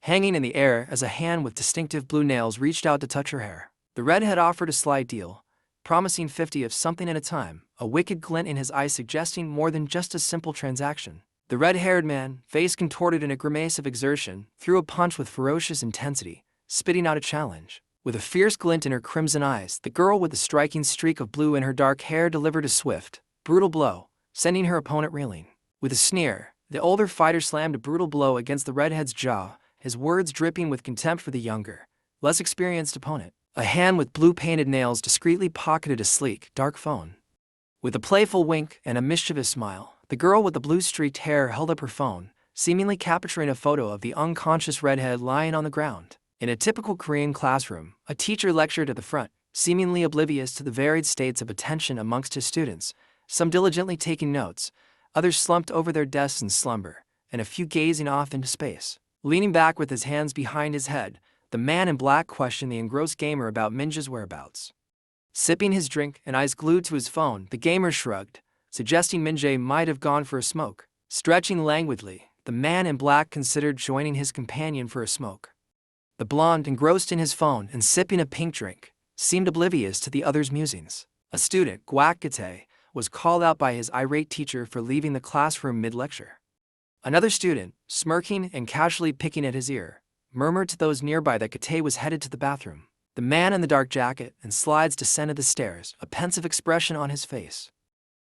Speaker 2: Hanging in the air as a hand with distinctive blue nails reached out to touch her hair. The redhead offered a slight deal, promising 50 of something at a time, a wicked glint in his eyes suggesting more than just a simple transaction. The red-haired man, face contorted in a grimace of exertion, threw a punch with ferocious intensity, spitting out a challenge. With a fierce glint in her crimson eyes, the girl with the striking streak of blue in her dark hair delivered a swift, brutal blow, sending her opponent reeling. With a sneer, the older fighter slammed a brutal blow against the redhead's jaw, his words dripping with contempt for the younger, less experienced opponent. A hand with blue-painted nails discreetly pocketed a sleek, dark phone. With a playful wink and a mischievous smile, the girl with the blue-streaked hair held up her phone, seemingly capturing a photo of the unconscious redhead lying on the ground. In a typical Korean classroom, a teacher lectured at the front, seemingly oblivious to the varied states of attention amongst his students, some diligently taking notes, others slumped over their desks in slumber, and a few gazing off into space. Leaning back with his hands behind his head, the man in black questioned the engrossed gamer about Minja's whereabouts. Sipping his drink and eyes glued to his phone, the gamer shrugged, suggesting Minjae might have gone for a smoke. Stretching languidly, the man in black considered joining his companion for a smoke. The blonde, engrossed in his phone and sipping a pink drink, seemed oblivious to the other's musings. A student, Guak Gate, was called out by his irate teacher for leaving the classroom mid-lecture. Another student, smirking and casually picking at his ear, murmured to those nearby that Gate was headed to the bathroom. The man in the dark jacket and slides descended the stairs, a pensive expression on his face.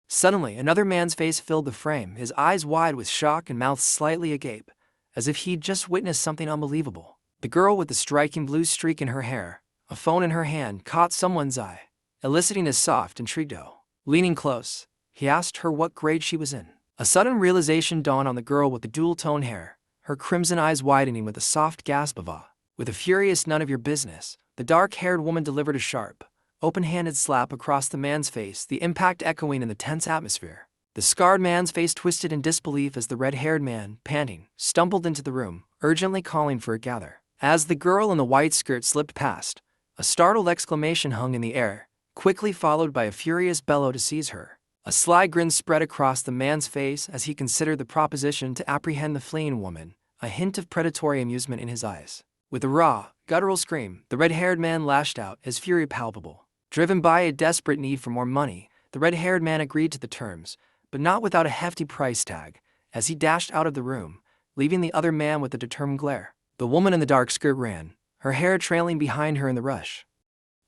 Speaker 2: Suddenly, another man's face filled the frame, his eyes wide with shock and mouth slightly agape, as if he'd just witnessed something unbelievable. The girl with the striking blue streak in her hair, a phone in her hand, caught someone's eye, eliciting a soft, intrigued "Oh." Leaning close, he asked her what grade she was in. A sudden realization dawned on the girl with the dual-tone hair, her crimson eyes widening with a soft gasp of awe. With a furious "none of your business," the dark-haired woman delivered a sharp, open-handed slap across the man's face, the impact echoing in the tense atmosphere. The scarred man's face twisted in disbelief as the red-haired man, panting, stumbled into the room, urgently calling for a gather. As the girl in the white skirt slipped past, a startled exclamation hung in the air, quickly followed by a furious bellow to seize her. A sly grin spread across the man's face as he considered the proposition to apprehend the fleeing woman, a hint of predatory amusement in his eyes. With a raw, guttural scream, the red-haired man lashed out, his fury palpable. Driven by a desperate need for more money, the red-haired man agreed to the terms, but not without a hefty price tag, as he dashed out of the room, leaving the other man with a determined glare. The woman in the dark skirt ran, her hair trailing behind her in the rush.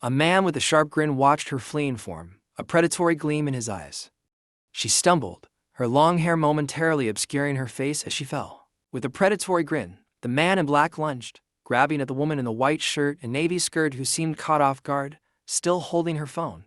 Speaker 2: A man with a sharp grin watched her fleeing form, a predatory gleam in his eyes. She stumbled, her long hair momentarily obscuring her face as she fell. With a predatory grin, the man in black lunged, grabbing at the woman in the white shirt and navy skirt who seemed caught off guard, still holding her phone.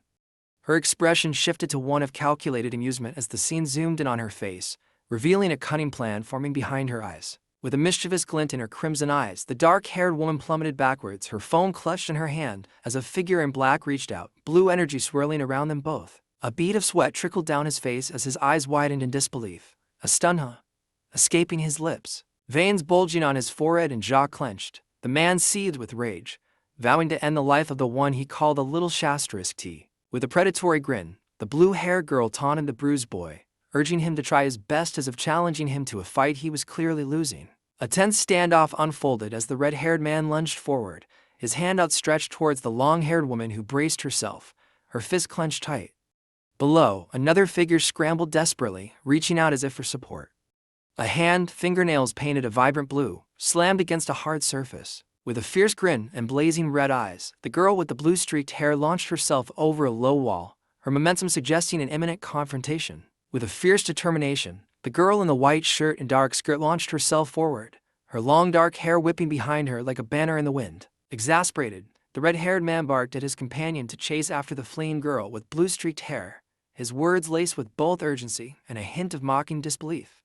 Speaker 2: Her expression shifted to one of calculated amusement as the scene zoomed in on her face, revealing a cunning plan forming behind her eyes. With a mischievous glint in her crimson eyes, the dark-haired woman plummeted backwards, her phone clutched in her hand as a figure in black reached out, blue energy swirling around them both. A bead of sweat trickled down his face as his eyes widened in disbelief, a stun escaping his lips. Veins bulging on his forehead and jaw clenched, the man seethed with rage, vowing to end the life of the one he called a little Shastrisk T. With a predatory grin, the blue-haired girl taunted the bruised boy, urging him to try his best as if challenging him to a fight he was clearly losing. A tense standoff unfolded as the red-haired man lunged forward, his hand outstretched towards the long-haired woman who braced herself, her fist clenched tight. Below, another figure scrambled desperately, reaching out as if for support. A hand, fingernails painted a vibrant blue, slammed against a hard surface. With a fierce grin and blazing red eyes, the girl with the blue-streaked hair launched herself over a low wall, her momentum suggesting an imminent confrontation. With a fierce determination, the girl in the white shirt and dark skirt launched herself forward, her long dark hair whipping behind her like a banner in the wind. Exasperated, the red-haired man barked at his companion to chase after the fleeing girl with blue-streaked hair, his words laced with both urgency and a hint of mocking disbelief.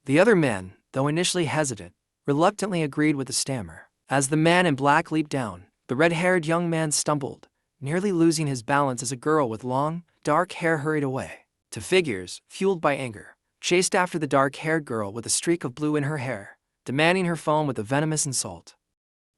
Speaker 2: The other man, though initially hesitant, reluctantly agreed with the stammer. As the man in black leaped down, the red-haired young man stumbled, nearly losing his balance as a girl with long, dark hair hurried away. Two figures, fueled by anger, chased after the dark-haired girl with a streak of blue in her hair, demanding her phone with a venomous insult.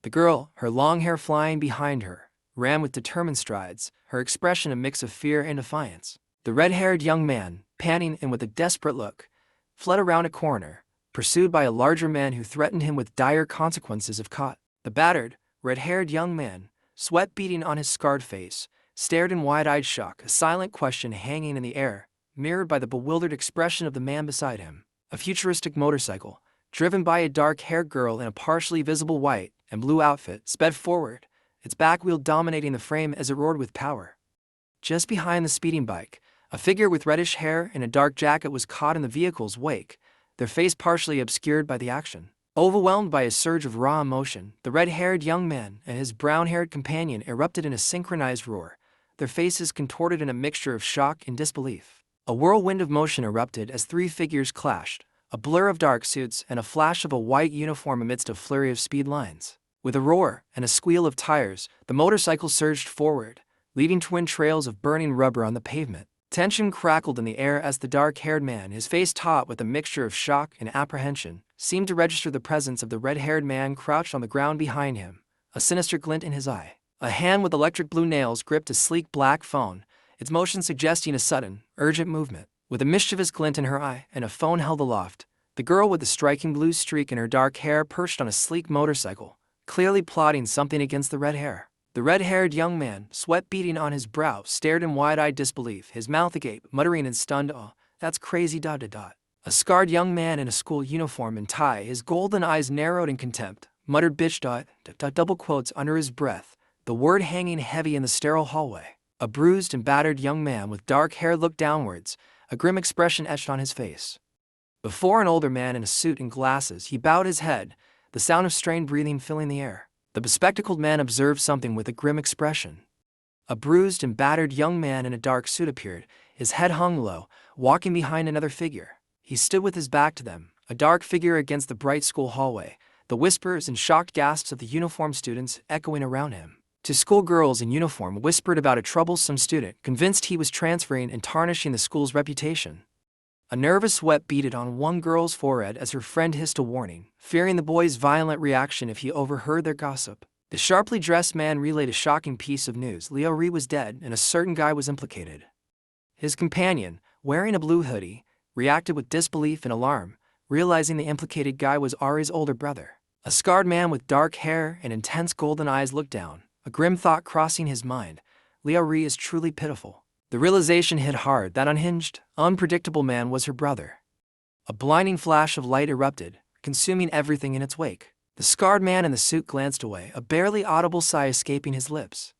Speaker 2: The girl, her long hair flying behind her, ran with determined strides, her expression a mix of fear and defiance. The red-haired young man, panting and with a desperate look, fled around a corner, pursued by a larger man who threatened him with dire consequences if caught. The battered, red-haired young man, sweat beading on his scarred face, stared in wide-eyed shock, a silent question hanging in the air, mirrored by the bewildered expression of the man beside him. A futuristic motorcycle, driven by a dark-haired girl in a partially visible white and blue outfit, sped forward, its back wheel dominating the frame as it roared with power. Just behind the speeding bike, a figure with reddish hair and a dark jacket was caught in the vehicle's wake, their face partially obscured by the action. Overwhelmed by a surge of raw emotion, the red-haired young man and his brown-haired companion erupted in a synchronized roar, their faces contorted in a mixture of shock and disbelief. A whirlwind of motion erupted as three figures clashed, a blur of dark suits and a flash of a white uniform amidst a flurry of speed lines. With a roar and a squeal of tires, the motorcycle surged forward, leaving twin trails of burning rubber on the pavement. Tension crackled in the air as the dark-haired man, his face taut with a mixture of shock and apprehension, seemed to register the presence of the red-haired man crouched on the ground behind him, a sinister glint in his eye. A hand with electric blue nails gripped a sleek black phone, its motion suggesting a sudden, urgent movement. With a mischievous glint in her eye and a phone held aloft, the girl with the striking blue streak in her dark hair perched on a sleek motorcycle, clearly plotting something against the red hair. The red-haired young man, sweat beading on his brow, stared in wide-eyed disbelief, his mouth agape, muttering in stunned awe, "That's crazy ... A scarred young man in a school uniform and tie, his golden eyes narrowed in contempt, muttered bitch ... double quotes under his breath, the word hanging heavy in the sterile hallway. A bruised and battered young man with dark hair looked downwards, a grim expression etched on his face. Before an older man in a suit and glasses, he bowed his head, the sound of strained breathing filling the air. The bespectacled man observed something with a grim expression. A bruised and battered young man in a dark suit appeared, his head hung low, walking behind another figure. He stood with his back to them, a dark figure against the bright school hallway, the whispers and shocked gasps of the uniformed students echoing around him. Two schoolgirls in uniform whispered about a troublesome student, convinced he was transferring and tarnishing the school's reputation. A nervous sweat beaded on one girl's forehead as her friend hissed a warning, fearing the boy's violent reaction if he overheard their gossip. The sharply dressed man relayed a shocking piece of news. Leo Ree was dead and a certain guy was implicated. His companion, wearing a blue hoodie, reacted with disbelief and alarm, realizing the implicated guy was Ari's older brother. A scarred man with dark hair and intense golden eyes looked down, a grim thought crossing his mind. Leo Ree is truly pitiful. The realization hit hard. That unhinged, unpredictable man was her brother. A blinding flash of light erupted, consuming everything in its wake. The scarred man in the suit glanced away, a barely audible sigh escaping his lips.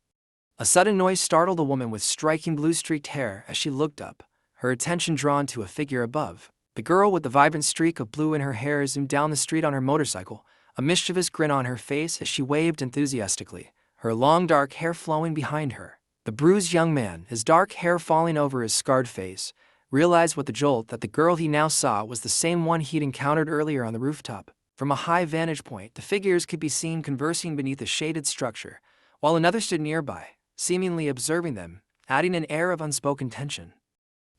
Speaker 2: A sudden noise startled the woman with striking blue-streaked hair as she looked up, her attention drawn to a figure above. The girl with the vibrant streak of blue in her hair zoomed down the street on her motorcycle, a mischievous grin on her face as she waved enthusiastically, her long dark hair flowing behind her. The bruised young man, his dark hair falling over his scarred face, realized with a jolt that the girl he now saw was the same one he'd encountered earlier on the rooftop. From a high vantage point, the figures could be seen conversing beneath a shaded structure, while another stood nearby, seemingly observing them, adding an air of unspoken tension.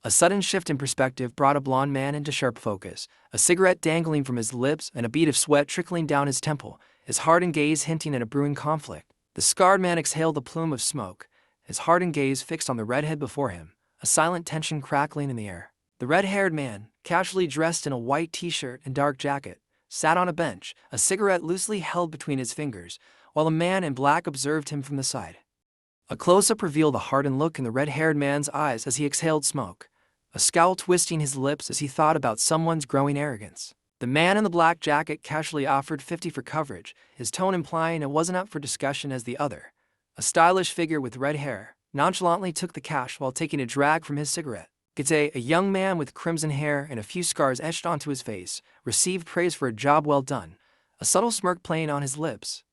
Speaker 2: A sudden shift in perspective brought a blond man into sharp focus, a cigarette dangling from his lips and a bead of sweat trickling down his temple, his hardened gaze hinting at a brewing conflict. The scarred man exhaled a plume of smoke, his hardened gaze fixed on the redhead before him, a silent tension crackling in the air. The red-haired man, casually dressed in a white t-shirt and dark jacket, sat on a bench, a cigarette loosely held between his fingers, while a man in black observed him from the side. A close-up revealed a hardened look in the red-haired man's eyes as he exhaled smoke, a scowl twisting his lips as he thought about someone's growing arrogance. The man in the black jacket casually offered 50 for coverage, his tone implying it wasn't up for discussion as the other, a stylish figure with red hair, nonchalantly took the cash while taking a drag from his cigarette. Gite, a young man with crimson hair and a few scars etched onto his face, received praise for a job well done, a subtle smirk playing on his lips.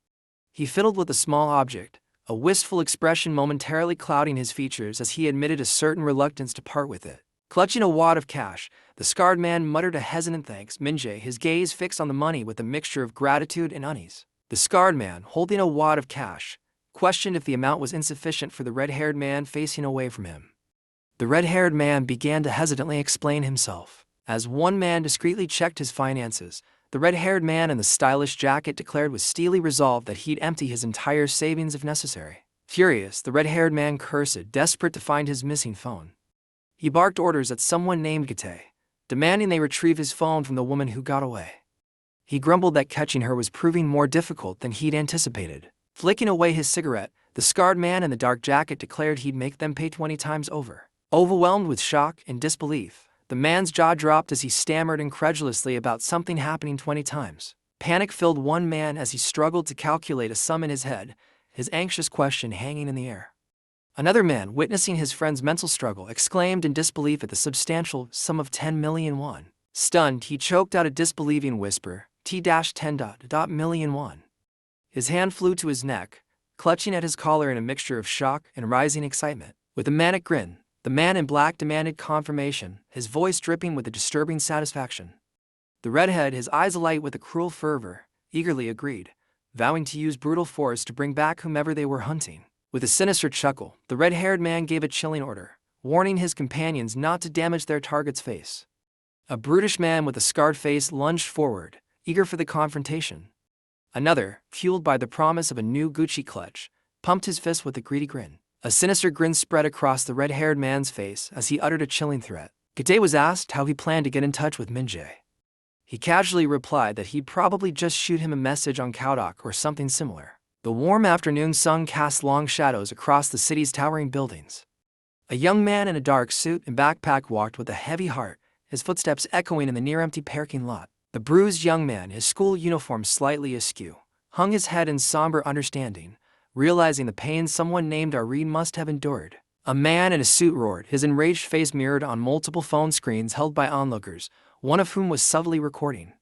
Speaker 2: He fiddled with a small object, a wistful expression momentarily clouding his features as he admitted a certain reluctance to part with it. Clutching a wad of cash, the scarred man muttered a hesitant thanks, Minjae, his gaze fixed on the money with a mixture of gratitude and unease. The scarred man, holding a wad of cash, questioned if the amount was insufficient for the red-haired man facing away from him. The red-haired man began to hesitantly explain himself. As one man discreetly checked his finances, the red-haired man in the stylish jacket declared with steely resolve that he'd empty his entire savings if necessary. Furious, the red-haired man cursed, desperate to find his missing phone. He barked orders at someone named Gite, demanding they retrieve his phone from the woman who got away. He grumbled that catching her was proving more difficult than he'd anticipated. Flicking away his cigarette, the scarred man in the dark jacket declared he'd make them pay 20 times over. Overwhelmed with shock and disbelief, the man's jaw dropped as he stammered incredulously about something happening 20 times. Panic filled one man as he struggled to calculate a sum in his head, his anxious question hanging in the air. Another man, witnessing his friend's mental struggle, exclaimed in disbelief at the substantial sum of 10 million won. Stunned, he choked out a disbelieving whisper, T-10 million won. His hand flew to his neck, clutching at his collar in a mixture of shock and rising excitement. With a manic grin, the man in black demanded confirmation, his voice dripping with a disturbing satisfaction. The redhead, his eyes alight with a cruel fervor, eagerly agreed, vowing to use brutal force to bring back whomever they were hunting. With a sinister chuckle, the red-haired man gave a chilling order, warning his companions not to damage their target's face. A brutish man with a scarred face lunged forward, eager for the confrontation. Another, fueled by the promise of a new Gucci clutch, pumped his fist with a greedy grin. A sinister grin spread across the red-haired man's face as he uttered a chilling threat. Gite was asked how he planned to get in touch with Minjae. He casually replied that he'd probably just shoot him a message on Kaodok or something similar. The warm afternoon sun cast long shadows across the city's towering buildings. A young man in a dark suit and backpack walked with a heavy heart, his footsteps echoing in the near-empty parking lot. The bruised young man, his school uniform slightly askew, hung his head in somber understanding, realizing the pain someone named Irene must have endured. A man in a suit roared, his enraged face mirrored on multiple phone screens held by onlookers, one of whom was subtly recording.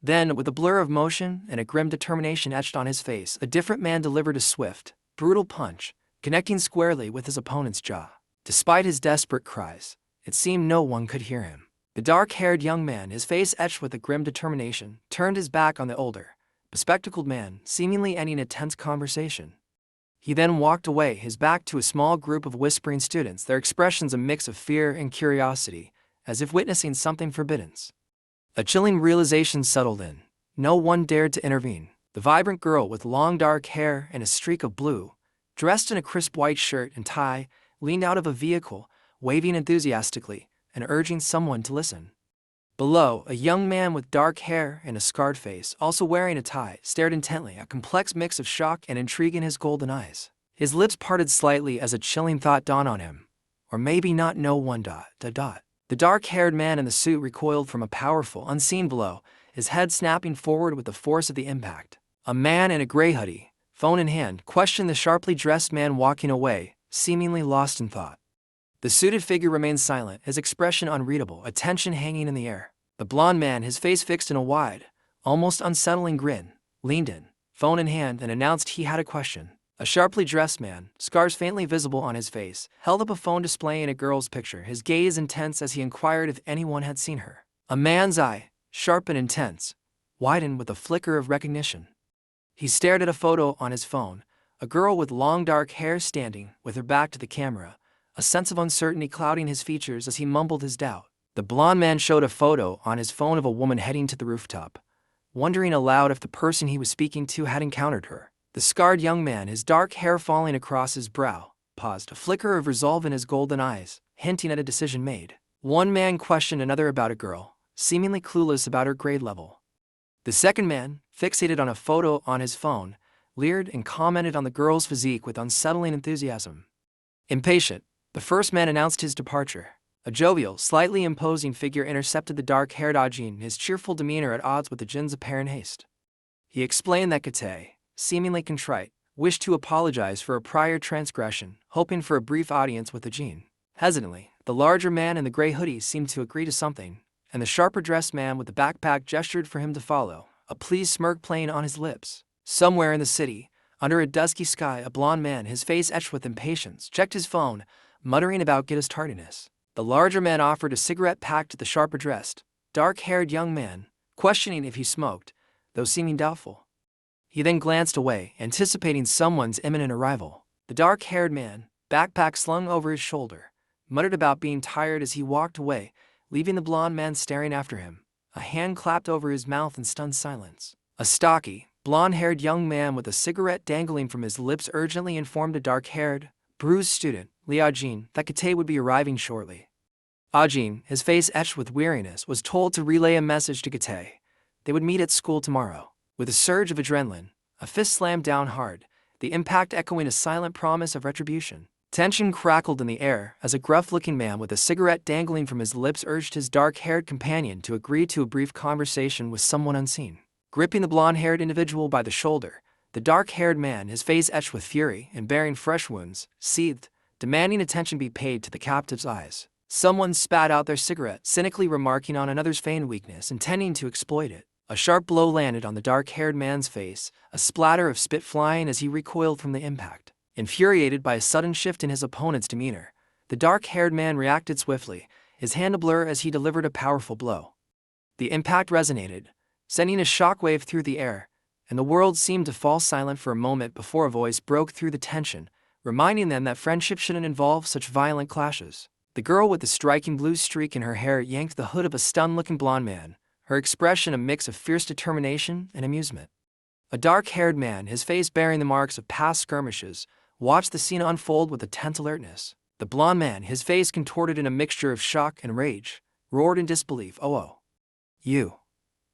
Speaker 2: Then, with a blur of motion and a grim determination etched on his face, a different man delivered a swift, brutal punch, connecting squarely with his opponent's jaw. Despite his desperate cries, it seemed no one could hear him. The dark-haired young man, his face etched with a grim determination, turned his back on the older, bespectacled man, seemingly ending a tense conversation. He then walked away, his back to a small group of whispering students, their expressions a mix of fear and curiosity, as if witnessing something forbidden. A chilling realization settled in. No one dared to intervene. The vibrant girl with long dark hair and a streak of blue, dressed in a crisp white shirt and tie, leaned out of a vehicle, waving enthusiastically and urging someone to listen. Below, a young man with dark hair and a scarred face, also wearing a tie, stared intently, a complex mix of shock and intrigue in his golden eyes. His lips parted slightly as a chilling thought dawned on him. Or maybe not no one. The dark-haired man in the suit recoiled from a powerful, unseen blow, his head snapping forward with the force of the impact. A man in a gray hoodie, phone in hand, questioned the sharply dressed man walking away, seemingly lost in thought. The suited figure remained silent, his expression unreadable, attention hanging in the air. The blond man, his face fixed in a wide, almost unsettling grin, leaned in, phone in hand, and announced he had a question. A sharply dressed man, scars faintly visible on his face, held up a phone displaying a girl's picture, his gaze intense as he inquired if anyone had seen her. A man's eye, sharp and intense, widened with a flicker of recognition. He stared at a photo on his phone, a girl with long dark hair standing, with her back to the camera, a sense of uncertainty clouding his features as he mumbled his doubt. The blond man showed a photo on his phone of a woman heading to the rooftop, wondering aloud if the person he was speaking to had encountered her. The scarred young man, his dark hair falling across his brow, paused, a flicker of resolve in his golden eyes, hinting at a decision made. One man questioned another about a girl, seemingly clueless about her grade level. The second man, fixated on a photo on his phone, leered and commented on the girl's physique with unsettling enthusiasm. Impatient, the first man announced his departure. A jovial, slightly imposing figure intercepted the dark-haired Ajin, his cheerful demeanor at odds with the Jin's apparent haste. He explained that Kate, seemingly contrite, wished to apologize for a prior transgression, hoping for a brief audience with the Jin. Hesitantly, the larger man in the gray hoodie seemed to agree to something, and the sharper-dressed man with the backpack gestured for him to follow, a pleased smirk playing on his lips. Somewhere in the city, under a dusky sky, a blond man, his face etched with impatience, checked his phone, muttering about Gitta's tardiness. The larger man offered a cigarette pack to the sharper-dressed, dark-haired young man, questioning if he smoked, though seeming doubtful. He then glanced away, anticipating someone's imminent arrival. The dark-haired man, backpack slung over his shoulder, muttered about being tired as he walked away, leaving the blond man staring after him. A hand clapped over his mouth in stunned silence. A stocky, blond-haired young man with a cigarette dangling from his lips urgently informed a dark-haired, bruised student, Ajin, that Kate would be arriving shortly. Ajin, his face etched with weariness, was told to relay a message to Kate. They would meet at school tomorrow. With a surge of adrenaline, a fist slammed down hard, the impact echoing a silent promise of retribution. Tension crackled in the air as a gruff-looking man with a cigarette dangling from his lips urged his dark-haired companion to agree to a brief conversation with someone unseen. Gripping the blonde-haired individual by the shoulder, the dark-haired man, his face etched with fury and bearing fresh wounds, seethed, demanding attention be paid to the captive's eyes. Someone spat out their cigarette, cynically remarking on another's feigned weakness, intending to exploit it. A sharp blow landed on the dark-haired man's face, a splatter of spit flying as he recoiled from the impact. Infuriated by a sudden shift in his opponent's demeanor, the dark-haired man reacted swiftly, his hand ablur as he delivered a powerful blow. The impact resonated, sending a shockwave through the air, and the world seemed to fall silent for a moment before a voice broke through the tension, reminding them that friendship shouldn't involve such violent clashes. The girl with the striking blue streak in her hair yanked the hood of a stunned-looking blond man, her expression a mix of fierce determination and amusement. A dark-haired man, his face bearing the marks of past skirmishes, watched the scene unfold with a tense alertness. The blond man, his face contorted in a mixture of shock and rage, roared in disbelief, "Oh, you."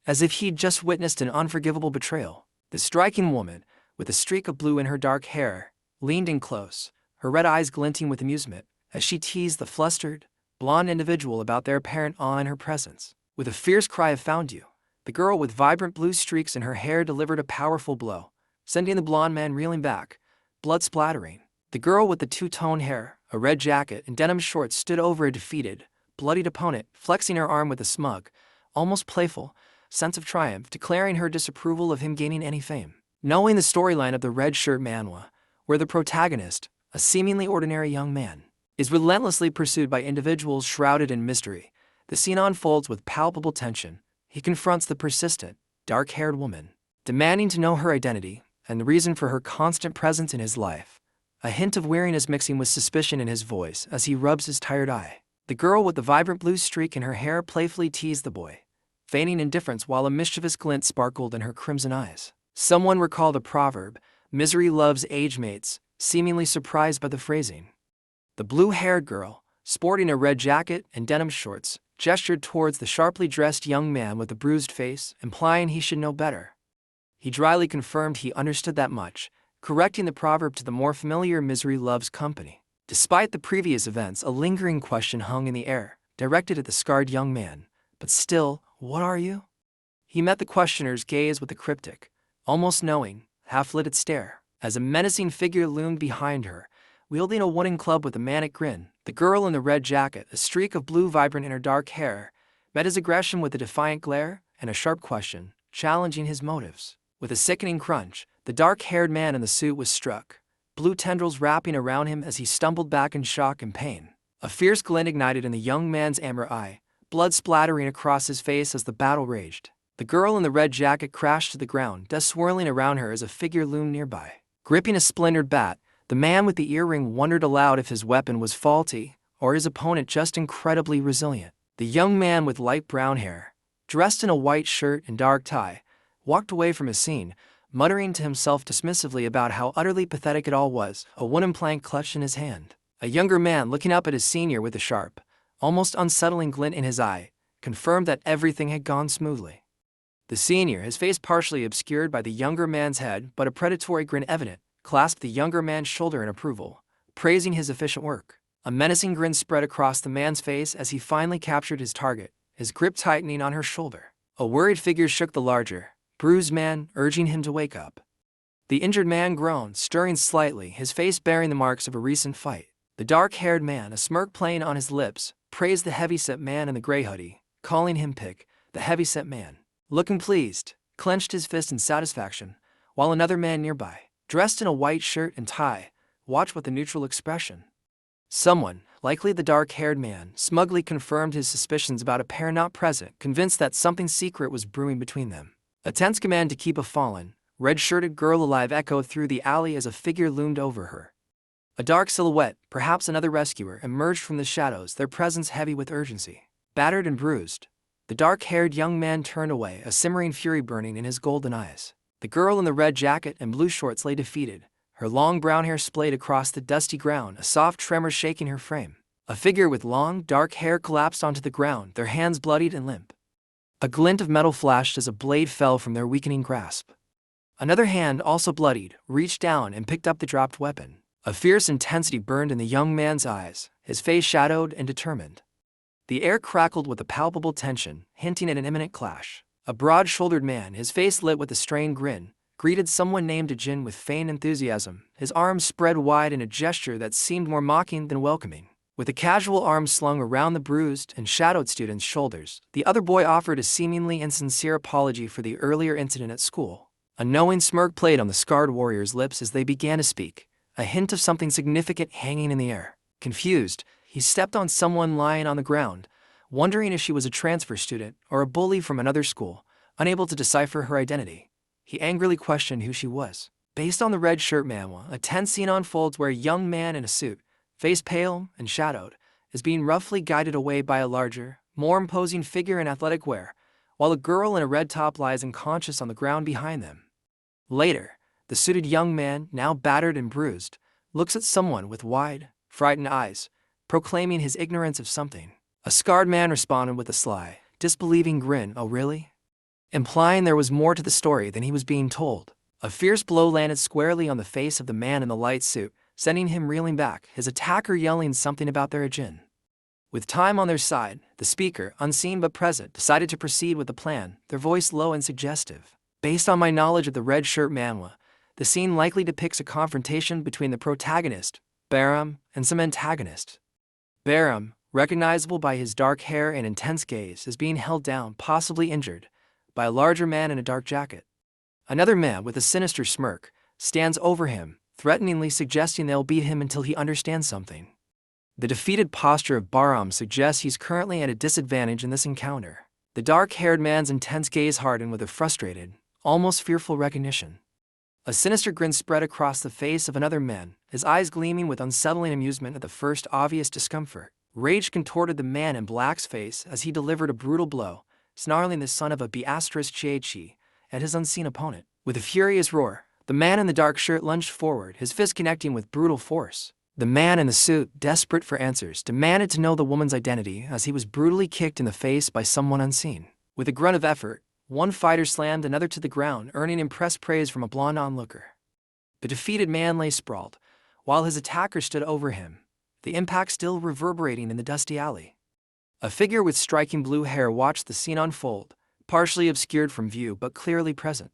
Speaker 2: As if he'd just witnessed an unforgivable betrayal. The striking woman, with a streak of blue in her dark hair, leaned in close, her red eyes glinting with amusement, as she teased the flustered, blonde individual about their apparent awe in her presence. With a fierce cry of "Found you," the girl with vibrant blue streaks in her hair delivered a powerful blow, sending the blond man reeling back, blood splattering. The girl with the two-tone hair, a red jacket, and denim shorts stood over a defeated, bloodied opponent, flexing her arm with a smug, almost playful, sense of triumph, declaring her disapproval of him gaining any fame. Knowing the storyline of the red shirt Manhwa, where the protagonist, a seemingly ordinary young man, is relentlessly pursued by individuals shrouded in mystery, the scene unfolds with palpable tension. He confronts the persistent, dark-haired woman, demanding to know her identity and the reason for her constant presence in his life, a hint of weariness mixing with suspicion in his voice as he rubs his tired eye. The girl with the vibrant blue streak in her hair playfully teased the boy, feigning indifference while a mischievous glint sparkled in her crimson eyes. Someone recalled the proverb, "Misery loves age mates," seemingly surprised by the phrasing. The blue-haired girl, sporting a red jacket and denim shorts, gestured towards the sharply dressed young man with the bruised face, implying he should know better. He dryly confirmed he understood that much, correcting the proverb to the more familiar "Misery loves company." Despite the previous events, a lingering question hung in the air, directed at the scarred young man. But still, what are you? He met the questioner's gaze with a cryptic, almost knowing, half-lidded stare, as a menacing figure loomed behind her, wielding a wooden club with a manic grin. The girl in the red jacket, a streak of blue vibrant in her dark hair, met his aggression with a defiant glare and a sharp question, challenging his motives. With a sickening crunch, the dark-haired man in the suit was struck, blue tendrils wrapping around him as he stumbled back in shock and pain. A fierce glint ignited in the young man's amber eye, blood splattering across his face as the battle raged. The girl in the red jacket crashed to the ground, dust swirling around her as a figure loomed nearby. Gripping a splintered bat, the man with the earring wondered aloud if his weapon was faulty or his opponent just incredibly resilient. The young man with light brown hair, dressed in a white shirt and dark tie, walked away from his scene, muttering to himself dismissively about how utterly pathetic it all was, a wooden plank clutched in his hand. A younger man, looking up at his senior with a sharp, almost unsettling glint in his eye, confirmed that everything had gone smoothly. The senior, his face partially obscured by the younger man's head but a predatory grin evident, clasped the younger man's shoulder in approval, praising his efficient work. A menacing grin spread across the man's face as he finally captured his target, his grip tightening on her shoulder. A worried figure shook the larger, bruised man, urging him to wake up. The injured man groaned, stirring slightly, his face bearing the marks of a recent fight. The dark-haired man, a smirk playing on his lips, praised the heavy-set man in the gray hoodie, calling him Pick, the heavy-set man. Looking pleased, clenched his fist in satisfaction, while another man nearby, dressed in a white shirt and tie, watched with a neutral expression. Someone, likely the dark-haired man, smugly confirmed his suspicions about a pair not present, convinced that something secret was brewing between them. A tense command to keep a fallen, red-shirted girl alive echoed through the alley as a figure loomed over her. A dark silhouette, perhaps another rescuer, emerged from the shadows, their presence heavy with urgency. Battered and bruised, the dark-haired young man turned away, a simmering fury burning in his golden eyes. The girl in the red jacket and blue shorts lay defeated, her long brown hair splayed across the dusty ground, a soft tremor shaking her frame. A figure with long, dark hair collapsed onto the ground, their hands bloodied and limp. A glint of metal flashed as a blade fell from their weakening grasp. Another hand, also bloodied, reached down and picked up the dropped weapon. A fierce intensity burned in the young man's eyes, his face shadowed and determined. The air crackled with a palpable tension, hinting at an imminent clash. A broad-shouldered man, his face lit with a strained grin, greeted someone named Jin with feigned enthusiasm, his arms spread wide in a gesture that seemed more mocking than welcoming. With a casual arm slung around the bruised and shadowed student's shoulders, the other boy offered a seemingly insincere apology for the earlier incident at school. A knowing smirk played on the scarred warrior's lips as they began to speak, a hint of something significant hanging in the air. Confused, he stepped on someone lying on the ground, wondering if she was a transfer student or a bully from another school, unable to decipher her identity. He angrily questioned who she was. Based on the red shirt manhwa, a tense scene unfolds where a young man in a suit, face pale and shadowed, is being roughly guided away by a larger, more imposing figure in athletic wear, while a girl in a red top lies unconscious on the ground behind them. Later, the suited young man, now battered and bruised, looks at someone with wide, frightened eyes, proclaiming his ignorance of something. A scarred man responded with a sly, disbelieving grin, "Oh really?" implying there was more to the story than he was being told. A fierce blow landed squarely on the face of the man in the light suit, sending him reeling back, his attacker yelling something about their Jin. With time on their side, the speaker, unseen but present, decided to proceed with the plan, their voice low and suggestive. Based on my knowledge of the red shirt manhwa, the scene likely depicts a confrontation between the protagonist, Baram, and some antagonist. Baram, recognizable by his dark hair and intense gaze, is being held down, possibly injured, by a larger man in a dark jacket. Another man with a sinister smirk stands over him, threateningly suggesting they'll beat him until he understands something. The defeated posture of Baram suggests he's currently at a disadvantage in this encounter. The dark-haired man's intense gaze hardened with a frustrated, almost fearful recognition. A sinister grin spread across the face of another man, his eyes gleaming with unsettling amusement at the first obvious discomfort. Rage contorted the man in black's face as he delivered a brutal blow, snarling the son of a Chichi at his unseen opponent. With a furious roar, the man in the dark shirt lunged forward, his fist connecting with brutal force. The man in the suit, desperate for answers, demanded to know the woman's identity as he was brutally kicked in the face by someone unseen. With a grunt of effort, one fighter slammed another to the ground, earning impressed praise from a blond onlooker. The defeated man lay sprawled, while his attacker stood over him, the impact still reverberating in the dusty alley. A figure with striking blue hair watched the scene unfold, partially obscured from view but clearly present.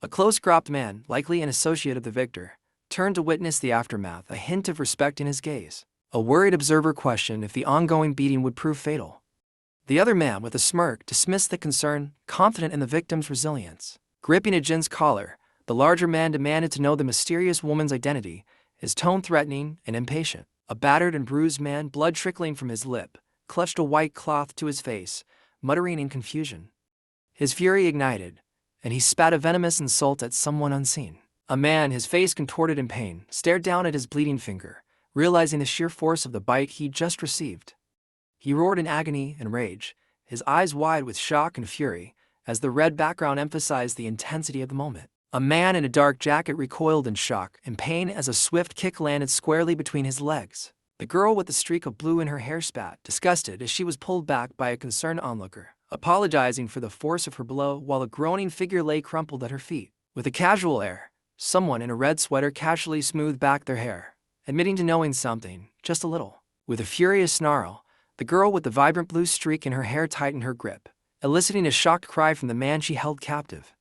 Speaker 2: A close-cropped man, likely an associate of the victor, turned to witness the aftermath, a hint of respect in his gaze. A worried observer questioned if the ongoing beating would prove fatal. The other man, with a smirk, dismissed the concern, confident in the victim's resilience. Gripping Jin's collar, the larger man demanded to know the mysterious woman's identity, his tone threatening and impatient. A battered and bruised man, blood trickling from his lip, clutched a white cloth to his face, muttering in confusion. His fury ignited, and he spat a venomous insult at someone unseen. A man, his face contorted in pain, stared down at his bleeding finger, realizing the sheer force of the bite he'd just received. He roared in agony and rage, his eyes wide with shock and fury, as the red background emphasized the intensity of the moment. A man in a dark jacket recoiled in shock and pain as a swift kick landed squarely between his legs. The girl with the streak of blue in her hair spat, disgusted as she was pulled back by a concerned onlooker, apologizing for the force of her blow while a groaning figure lay crumpled at her feet. With a casual air, someone in a red sweater casually smoothed back their hair, admitting to knowing something, just a little. With a furious snarl, the girl with the vibrant blue streak in her hair tightened her grip, eliciting a shocked cry from the man she held captive.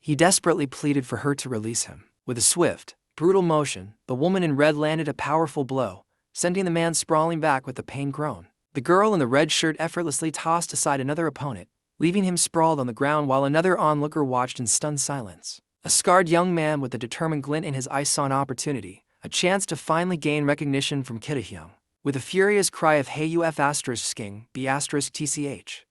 Speaker 2: He desperately pleaded for her to release him. With a swift, brutal motion, the woman in red landed a powerful blow, sending the man sprawling back with a pained groan. The girl in the red shirt effortlessly tossed aside another opponent, leaving him sprawled on the ground while another onlooker watched in stunned silence. A scarred young man with a determined glint in his eyes saw an opportunity, a chance to finally gain recognition from Kitahyung. With a furious cry of "Hey uf sking, b tch."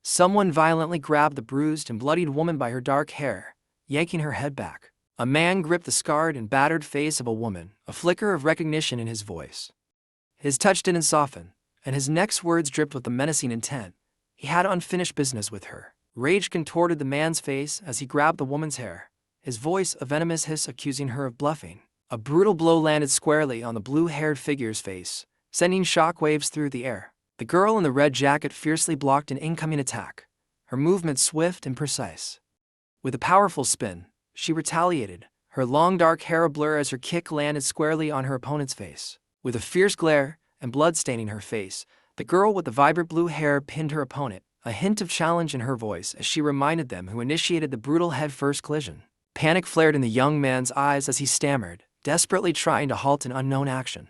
Speaker 2: Someone violently grabbed the bruised and bloodied woman by her dark hair, yanking her head back. A man gripped the scarred and battered face of a woman, a flicker of recognition in his voice. His touch didn't soften, and his next words dripped with a menacing intent. He had unfinished business with her. Rage contorted the man's face as he grabbed the woman's hair, his voice a venomous hiss accusing her of bluffing. A brutal blow landed squarely on the blue-haired figure's face, sending shockwaves through the air. The girl in the red jacket fiercely blocked an incoming attack, her movement swift and precise. With a powerful spin, she retaliated, her long dark hair ablur as her kick landed squarely on her opponent's face. With a fierce glare and blood staining her face, the girl with the vibrant blue hair pinned her opponent, a hint of challenge in her voice as she reminded them who initiated the brutal head-first collision. Panic flared in the young man's eyes as he stammered, desperately trying to halt an unknown action.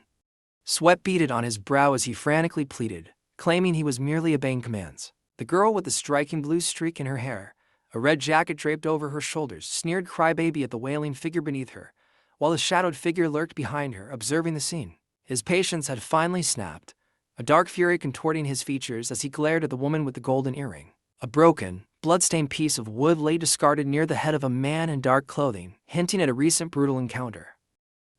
Speaker 2: Sweat beaded on his brow as he frantically pleaded, claiming he was merely obeying commands. The girl with the striking blue streak in her hair, a red jacket draped over her shoulders, sneered crybaby at the wailing figure beneath her, while a shadowed figure lurked behind her, observing the scene. His patience had finally snapped, a dark fury contorting his features as he glared at the woman with the golden earring. A broken, blood-stained piece of wood lay discarded near the head of a man in dark clothing, hinting at a recent brutal encounter.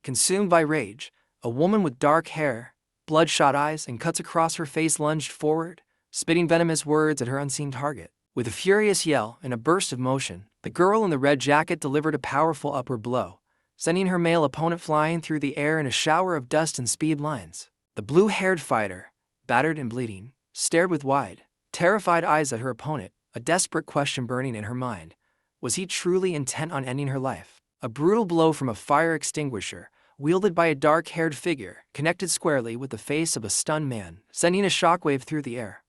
Speaker 2: Consumed by rage, a woman with dark hair, bloodshot eyes, and cuts across her face lunged forward, spitting venomous words at her unseen target. With a furious yell and a burst of motion, the girl in the red jacket delivered a powerful upward blow, sending her male opponent flying through the air in a shower of dust and speed lines. The blue-haired fighter, battered and bleeding, stared with wide, terrified eyes at her opponent, a desperate question burning in her mind. Was he truly intent on ending her life? A brutal blow from a fire extinguisher, wielded by a dark-haired figure, connected squarely with the face of a stunned man, sending a shockwave through the air.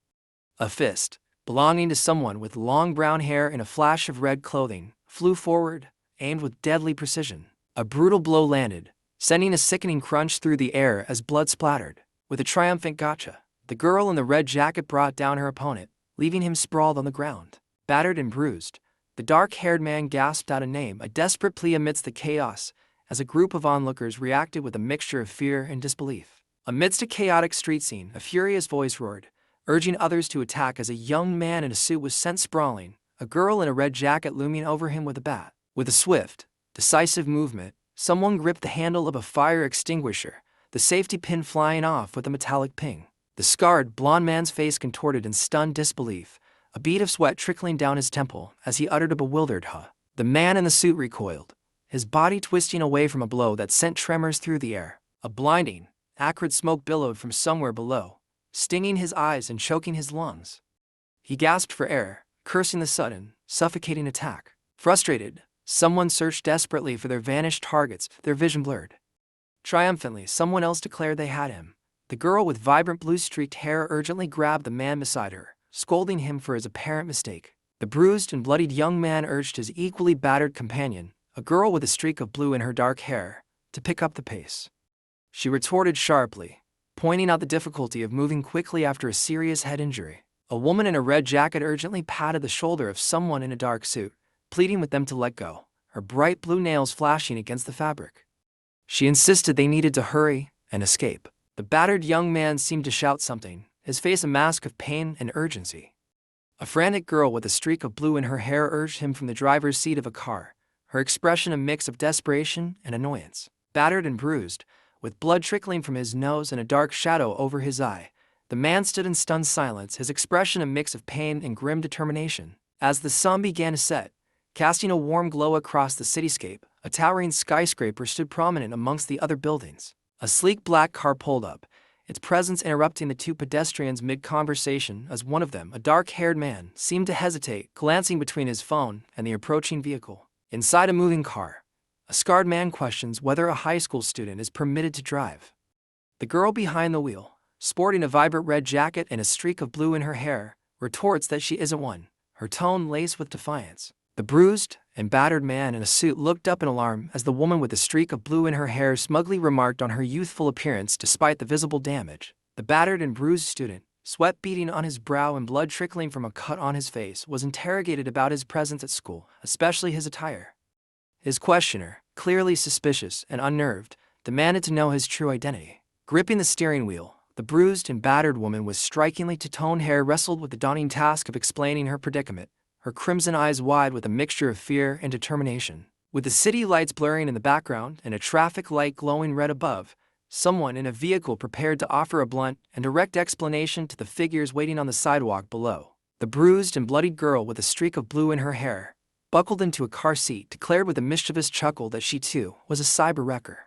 Speaker 2: A fist, belonging to someone with long brown hair and a flash of red clothing, flew forward, aimed with deadly precision. A brutal blow landed, sending a sickening crunch through the air as blood splattered. With a triumphant gotcha, the girl in the red jacket brought down her opponent, leaving him sprawled on the ground. Battered and bruised, the dark-haired man gasped out a name, a desperate plea amidst the chaos, as a group of onlookers reacted with a mixture of fear and disbelief. Amidst a chaotic street scene, a furious voice roared, urging others to attack as a young man in a suit was sent sprawling, a girl in a red jacket looming over him with a bat. With a swift, decisive movement, someone gripped the handle of a fire extinguisher, the safety pin flying off with a metallic ping. The scarred, blond man's face contorted in stunned disbelief, a bead of sweat trickling down his temple as he uttered a bewildered huh. The man in the suit recoiled, his body twisting away from a blow that sent tremors through the air. A blinding, acrid smoke billowed from somewhere below, stinging his eyes and choking his lungs. He gasped for air, cursing the sudden, suffocating attack. Frustrated, someone searched desperately for their vanished targets, their vision blurred. Triumphantly, someone else declared they had him. The girl with vibrant blue-streaked hair urgently grabbed the man beside her, scolding him for his apparent mistake. The bruised and bloodied young man urged his equally battered companion, a girl with a streak of blue in her dark hair, to pick up the pace. She retorted sharply, pointing out the difficulty of moving quickly after a serious head injury. A woman in a red jacket urgently patted the shoulder of someone in a dark suit, pleading with them to let go, her bright blue nails flashing against the fabric. She insisted they needed to hurry and escape. The battered young man seemed to shout something, his face a mask of pain and urgency. A frantic girl with a streak of blue in her hair urged him from the driver's seat of a car, her expression a mix of desperation and annoyance. Battered and bruised, with blood trickling from his nose and a dark shadow over his eye, the man stood in stunned silence, his expression a mix of pain and grim determination. As the sun began to set, casting a warm glow across the cityscape, a towering skyscraper stood prominent amongst the other buildings. A sleek black car pulled up, its presence interrupting the two pedestrians mid-conversation as one of them, a dark-haired man, seemed to hesitate, glancing between his phone and the approaching vehicle. Inside a moving car, a scarred man questions whether a high school student is permitted to drive. The girl behind the wheel, sporting a vibrant red jacket and a streak of blue in her hair, retorts that she isn't one, her tone laced with defiance. The bruised and battered man in a suit looked up in alarm as the woman with a streak of blue in her hair smugly remarked on her youthful appearance despite the visible damage. The battered and bruised student, sweat beading on his brow and blood trickling from a cut on his face, was interrogated about his presence at school, especially his attire. His questioner, clearly suspicious and unnerved, demanded to know his true identity. Gripping the steering wheel, the bruised and battered woman with strikingly two-toned hair wrestled with the daunting task of explaining her predicament, her crimson eyes wide with a mixture of fear and determination. With the city lights blurring in the background and a traffic light glowing red above, someone in a vehicle prepared to offer a blunt and direct explanation to the figures waiting on the sidewalk below. The bruised and bloodied girl with a streak of blue in her hair, buckled into a car seat, declared with a mischievous chuckle that she too was a cyber wrecker.